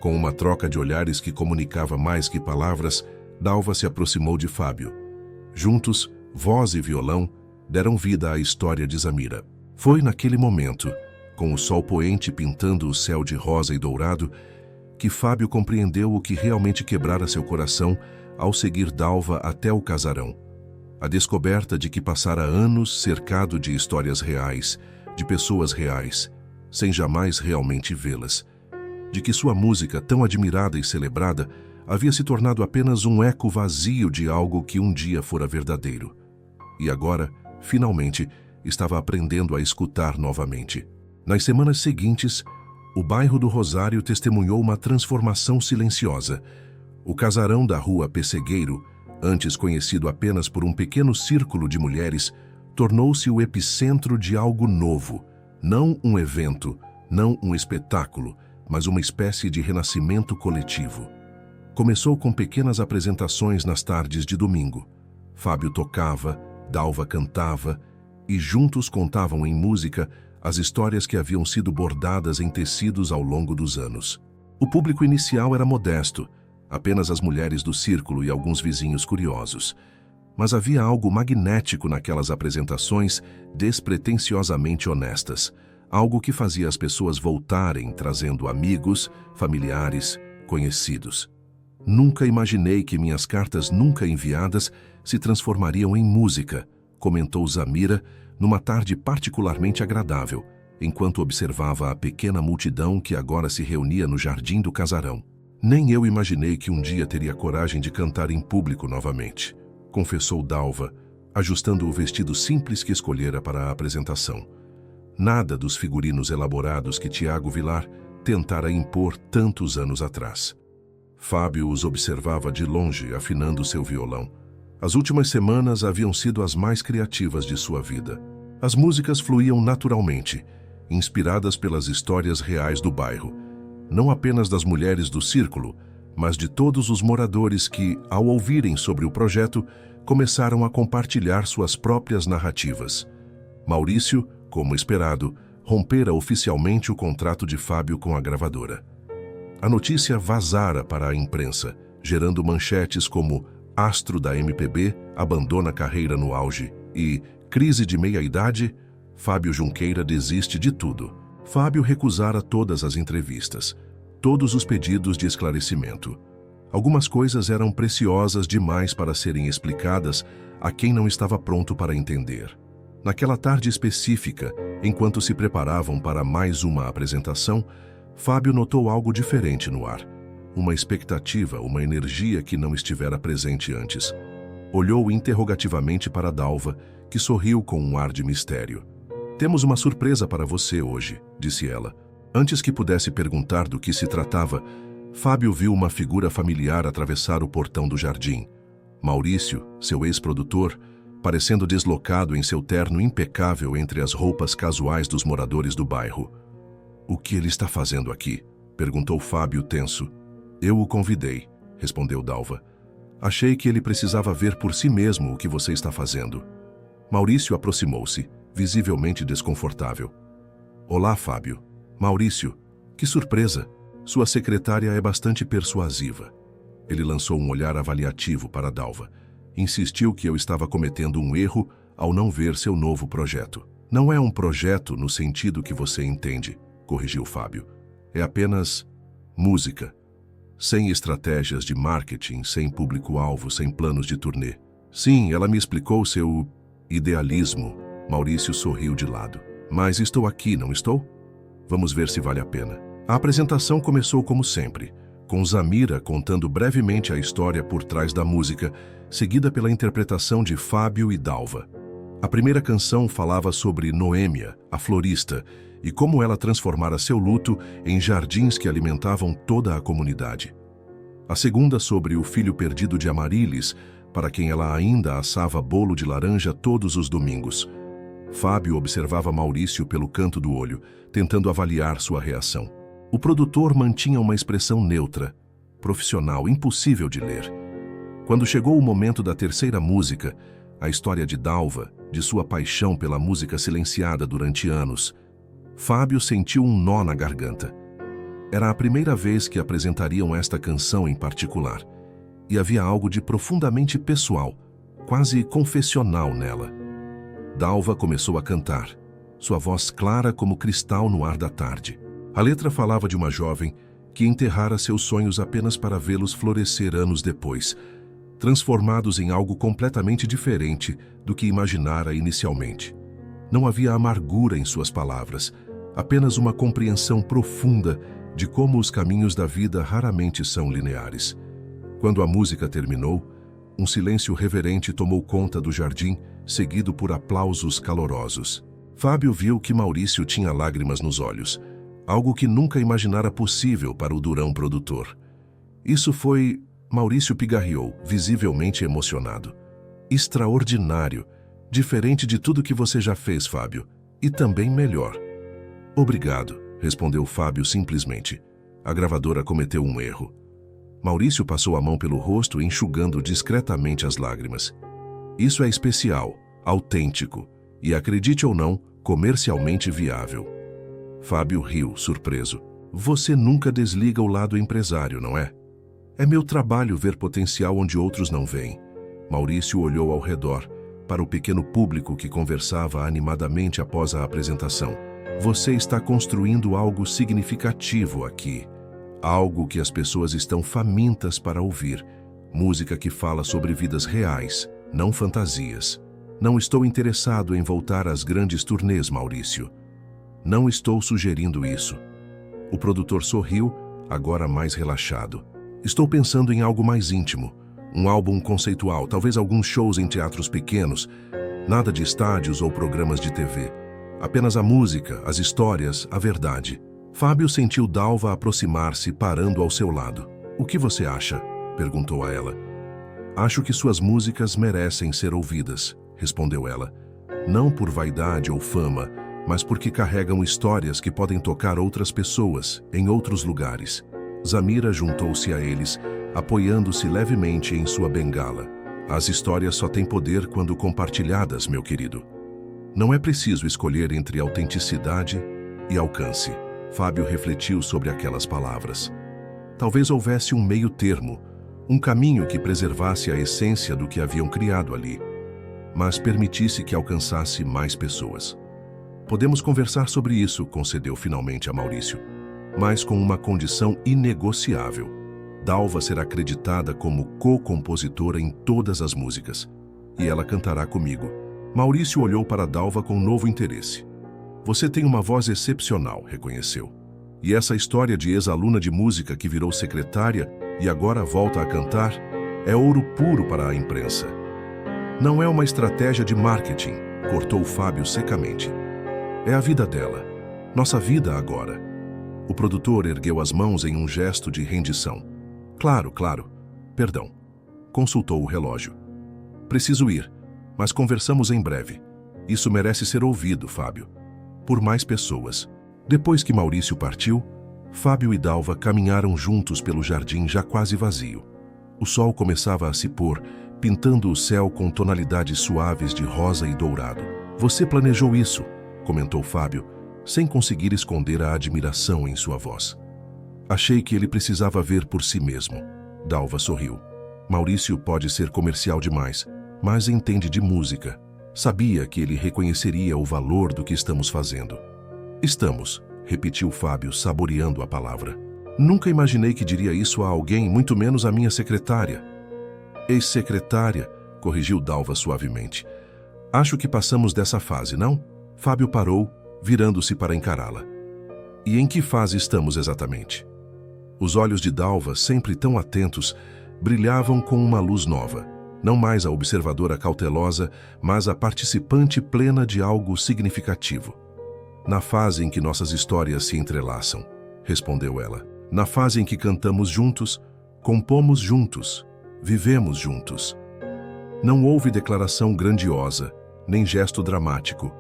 Com uma troca de olhares que comunicava mais que palavras, Dalva se aproximou de Fábio. Juntos, voz e violão deram vida à história de Zamira. Foi naquele momento, com o sol poente pintando o céu de rosa e dourado, que Fábio compreendeu o que realmente quebrara seu coração ao seguir Dalva até o casarão. A descoberta de que passara anos cercado de histórias reais, de pessoas reais, sem jamais realmente vê-las. De que sua música, tão admirada e celebrada, havia se tornado apenas um eco vazio de algo que um dia fora verdadeiro. E agora, finalmente, estava aprendendo a escutar novamente. Nas semanas seguintes, o bairro do Rosário testemunhou uma transformação silenciosa. O casarão da rua Pessegueiro, antes conhecido apenas por um pequeno círculo de mulheres, tornou-se o epicentro de algo novo. Não um evento, não um espetáculo, mas uma espécie de renascimento coletivo. Começou com pequenas apresentações nas tardes de domingo. Fábio tocava, Dalva cantava, e juntos contavam em música as histórias que haviam sido bordadas em tecidos ao longo dos anos. O público inicial era modesto, apenas as mulheres do círculo e alguns vizinhos curiosos. Mas havia algo magnético naquelas apresentações despretensiosamente honestas, algo que fazia as pessoas voltarem trazendo amigos, familiares, conhecidos. Nunca imaginei que minhas cartas nunca enviadas se transformariam em música, comentou Zamira, numa tarde particularmente agradável, enquanto observava a pequena multidão que agora se reunia no jardim do casarão. Nem eu imaginei que um dia teria coragem de cantar em público novamente, confessou Dalva, ajustando o vestido simples que escolhera para a apresentação. Nada dos figurinos elaborados que Tiago Vilar tentara impor tantos anos atrás. Fábio os observava de longe, afinando seu violão. As últimas semanas haviam sido as mais criativas de sua vida. As músicas fluíam naturalmente, inspiradas pelas histórias reais do bairro, não apenas das mulheres do círculo, mas de todos os moradores que, ao ouvirem sobre o projeto, começaram a compartilhar suas próprias narrativas. Maurício, como esperado, rompera oficialmente o contrato de Fábio com a gravadora. A notícia vazara para a imprensa, gerando manchetes como "Astro da MPB abandona carreira no auge" e "Crise de meia-idade, Fábio Junqueira desiste de tudo". Fábio recusara todas as entrevistas, todos os pedidos de esclarecimento. Algumas coisas eram preciosas demais para serem explicadas a quem não estava pronto para entender. Naquela tarde específica, enquanto se preparavam para mais uma apresentação, Fábio notou algo diferente no ar. Uma expectativa, uma energia que não estivera presente antes. Olhou interrogativamente para Dalva, que sorriu com um ar de mistério. "Temos uma surpresa para você hoje", disse ela. Antes que pudesse perguntar do que se tratava, Fábio viu uma figura familiar atravessar o portão do jardim. Maurício, seu ex-produtor, parecendo deslocado em seu terno impecável entre as roupas casuais dos moradores do bairro. "O que ele está fazendo aqui?", perguntou Fábio tenso. "Eu o convidei", respondeu Dalva. "Achei que ele precisava ver por si mesmo o que você está fazendo." Maurício aproximou-se, visivelmente desconfortável. "Olá, Fábio." "Maurício, que surpresa! Sua secretária é bastante persuasiva." Ele lançou um olhar avaliativo para Dalva. Insistiu que eu estava cometendo um erro ao não ver seu novo projeto. Não é um projeto no sentido que você entende, corrigiu Fábio. É apenas música. Sem estratégias de marketing, sem público-alvo, sem planos de turnê. Sim, ela me explicou seu idealismo. Maurício sorriu de lado. Mas estou aqui, não estou? Vamos ver se vale a pena. A apresentação começou como sempre, com Zamira contando brevemente a história por trás da música, seguida pela interpretação de Fábio e Dalva. A primeira canção falava sobre Noêmia, a florista, e como ela transformara seu luto em jardins que alimentavam toda a comunidade. A segunda sobre o filho perdido de Amarilis, para quem ela ainda assava bolo de laranja todos os domingos. Fábio observava Maurício pelo canto do olho, tentando avaliar sua reação. O produtor mantinha uma expressão neutra, profissional, impossível de ler. Quando chegou o momento da terceira música, a história de Dalva, de sua paixão pela música silenciada durante anos, Fábio sentiu um nó na garganta. Era a primeira vez que apresentariam esta canção em particular, e havia algo de profundamente pessoal, quase confessional nela. Dalva começou a cantar, sua voz clara como cristal no ar da tarde. A letra falava de uma jovem que enterrara seus sonhos apenas para vê-los florescer anos depois, transformados em algo completamente diferente do que imaginara inicialmente. Não havia amargura em suas palavras, apenas uma compreensão profunda de como os caminhos da vida raramente são lineares. Quando a música terminou, um silêncio reverente tomou conta do jardim, seguido por aplausos calorosos. Fábio viu que Maurício tinha lágrimas nos olhos, algo que nunca imaginara possível para o durão produtor. Isso foi... Maurício pigarreou, visivelmente emocionado. Extraordinário, diferente de tudo que você já fez, Fábio, e também melhor. Obrigado, respondeu Fábio simplesmente. A gravadora cometeu um erro. Maurício passou a mão pelo rosto, enxugando discretamente as lágrimas. Isso é especial, autêntico e, acredite ou não, comercialmente viável. Fábio riu, surpreso. Você nunca desliga o lado empresário, não é? É meu trabalho ver potencial onde outros não veem. Maurício olhou ao redor, para o pequeno público que conversava animadamente após a apresentação. Você está construindo algo significativo aqui. Algo que as pessoas estão famintas para ouvir. Música que fala sobre vidas reais, não fantasias. Não estou interessado em voltar às grandes turnês, Maurício. Não estou sugerindo isso. O produtor sorriu, agora mais relaxado. Estou pensando em algo mais íntimo. Um álbum conceitual, talvez alguns shows em teatros pequenos. Nada de estádios ou programas de TV. Apenas a música, as histórias, a verdade. Fábio sentiu Dalva aproximar-se, parando ao seu lado. O que você acha? Perguntou a ela. Acho que suas músicas merecem ser ouvidas, respondeu ela. Não por vaidade ou fama, mas porque carregam histórias que podem tocar outras pessoas, em outros lugares. Zamira juntou-se a eles, apoiando-se levemente em sua bengala. As histórias só têm poder quando compartilhadas, meu querido. Não é preciso escolher entre autenticidade e alcance. Fábio refletiu sobre aquelas palavras. Talvez houvesse um meio termo, um caminho que preservasse a essência do que haviam criado ali, mas permitisse que alcançasse mais pessoas. Podemos conversar sobre isso, concedeu finalmente a Maurício, mas com uma condição inegociável. Dalva será acreditada como co-compositora em todas as músicas, e ela cantará comigo. Maurício olhou para Dalva com novo interesse. Você tem uma voz excepcional, reconheceu. E essa história de ex-aluna de música que virou secretária e agora volta a cantar é ouro puro para a imprensa. Não é uma estratégia de marketing, cortou Fábio secamente. É a vida dela, nossa vida agora. O produtor ergueu as mãos em um gesto de rendição. Claro, perdão. Consultou o relógio. Preciso ir, mas conversamos em breve. Isso merece ser ouvido, Fábio. Por mais pessoas. Depois que Maurício partiu, Fábio e Dalva caminharam juntos pelo jardim já quase vazio. O sol começava a se pôr, pintando o céu com tonalidades suaves de rosa e dourado. Você planejou isso, comentou Fábio, sem conseguir esconder a admiração em sua voz. Achei que ele precisava ver por si mesmo. Dalva sorriu. Maurício pode ser comercial demais, mas entende de música. Sabia que ele reconheceria o valor do que estamos fazendo. Estamos, repetiu Fábio, saboreando a palavra. Nunca imaginei que diria isso a alguém, muito menos a minha secretária. Ex-secretária, corrigiu Dalva suavemente. Acho que passamos dessa fase, não? Fábio parou, virando-se para encará-la. E em que fase estamos exatamente? Os olhos de Dalva, sempre tão atentos, brilhavam com uma luz nova. Não mais a observadora cautelosa, mas a participante plena de algo significativo. Na fase em que nossas histórias se entrelaçam, respondeu ela. Na fase em que cantamos juntos, compomos juntos, vivemos juntos. Não houve declaração grandiosa, nem gesto dramático.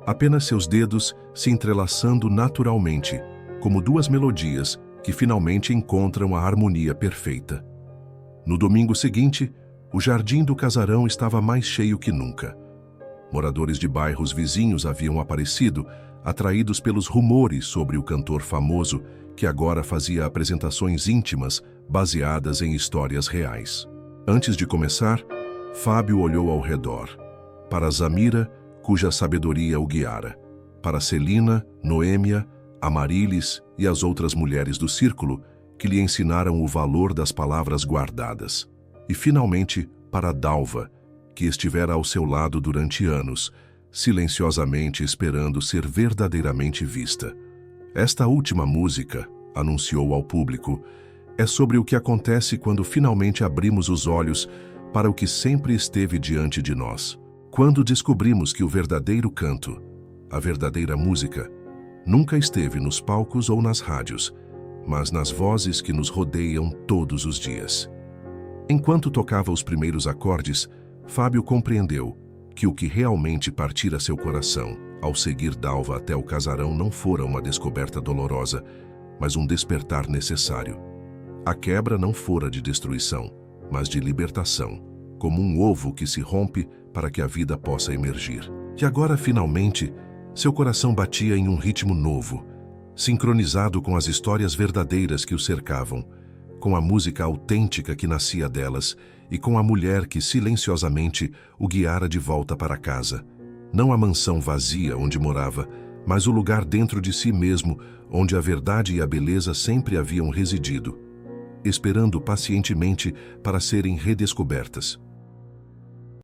Apenas seus dedos se entrelaçando naturalmente, como duas melodias que finalmente encontram a harmonia perfeita. No domingo seguinte, o jardim do casarão estava mais cheio que nunca. Moradores de bairros vizinhos haviam aparecido, atraídos pelos rumores sobre o cantor famoso que agora fazia apresentações íntimas baseadas em histórias reais. Antes de começar, Fábio olhou ao redor. Para Zamira, cuja sabedoria o guiara. Para Celina, Noêmia, Amarilis e as outras mulheres do círculo que lhe ensinaram o valor das palavras guardadas. E, finalmente, para Dalva, que estivera ao seu lado durante anos, silenciosamente esperando ser verdadeiramente vista. Esta última música, anunciou ao público, é sobre o que acontece quando finalmente abrimos os olhos para o que sempre esteve diante de nós. Quando descobrimos que o verdadeiro canto, a verdadeira música, nunca esteve nos palcos ou nas rádios, mas nas vozes que nos rodeiam todos os dias. Enquanto tocava os primeiros acordes, Fábio compreendeu que o que realmente partira seu coração ao seguir Dalva até o casarão não fora uma descoberta dolorosa, mas um despertar necessário. A quebra não fora de destruição, mas de libertação, como um ovo que se rompe para que a vida possa emergir. E agora, finalmente, seu coração batia em um ritmo novo, sincronizado com as histórias verdadeiras que o cercavam, com a música autêntica que nascia delas e com a mulher que silenciosamente o guiara de volta para casa. Não a mansão vazia onde morava, mas o lugar dentro de si mesmo, onde a verdade e a beleza sempre haviam residido, esperando pacientemente para serem redescobertas.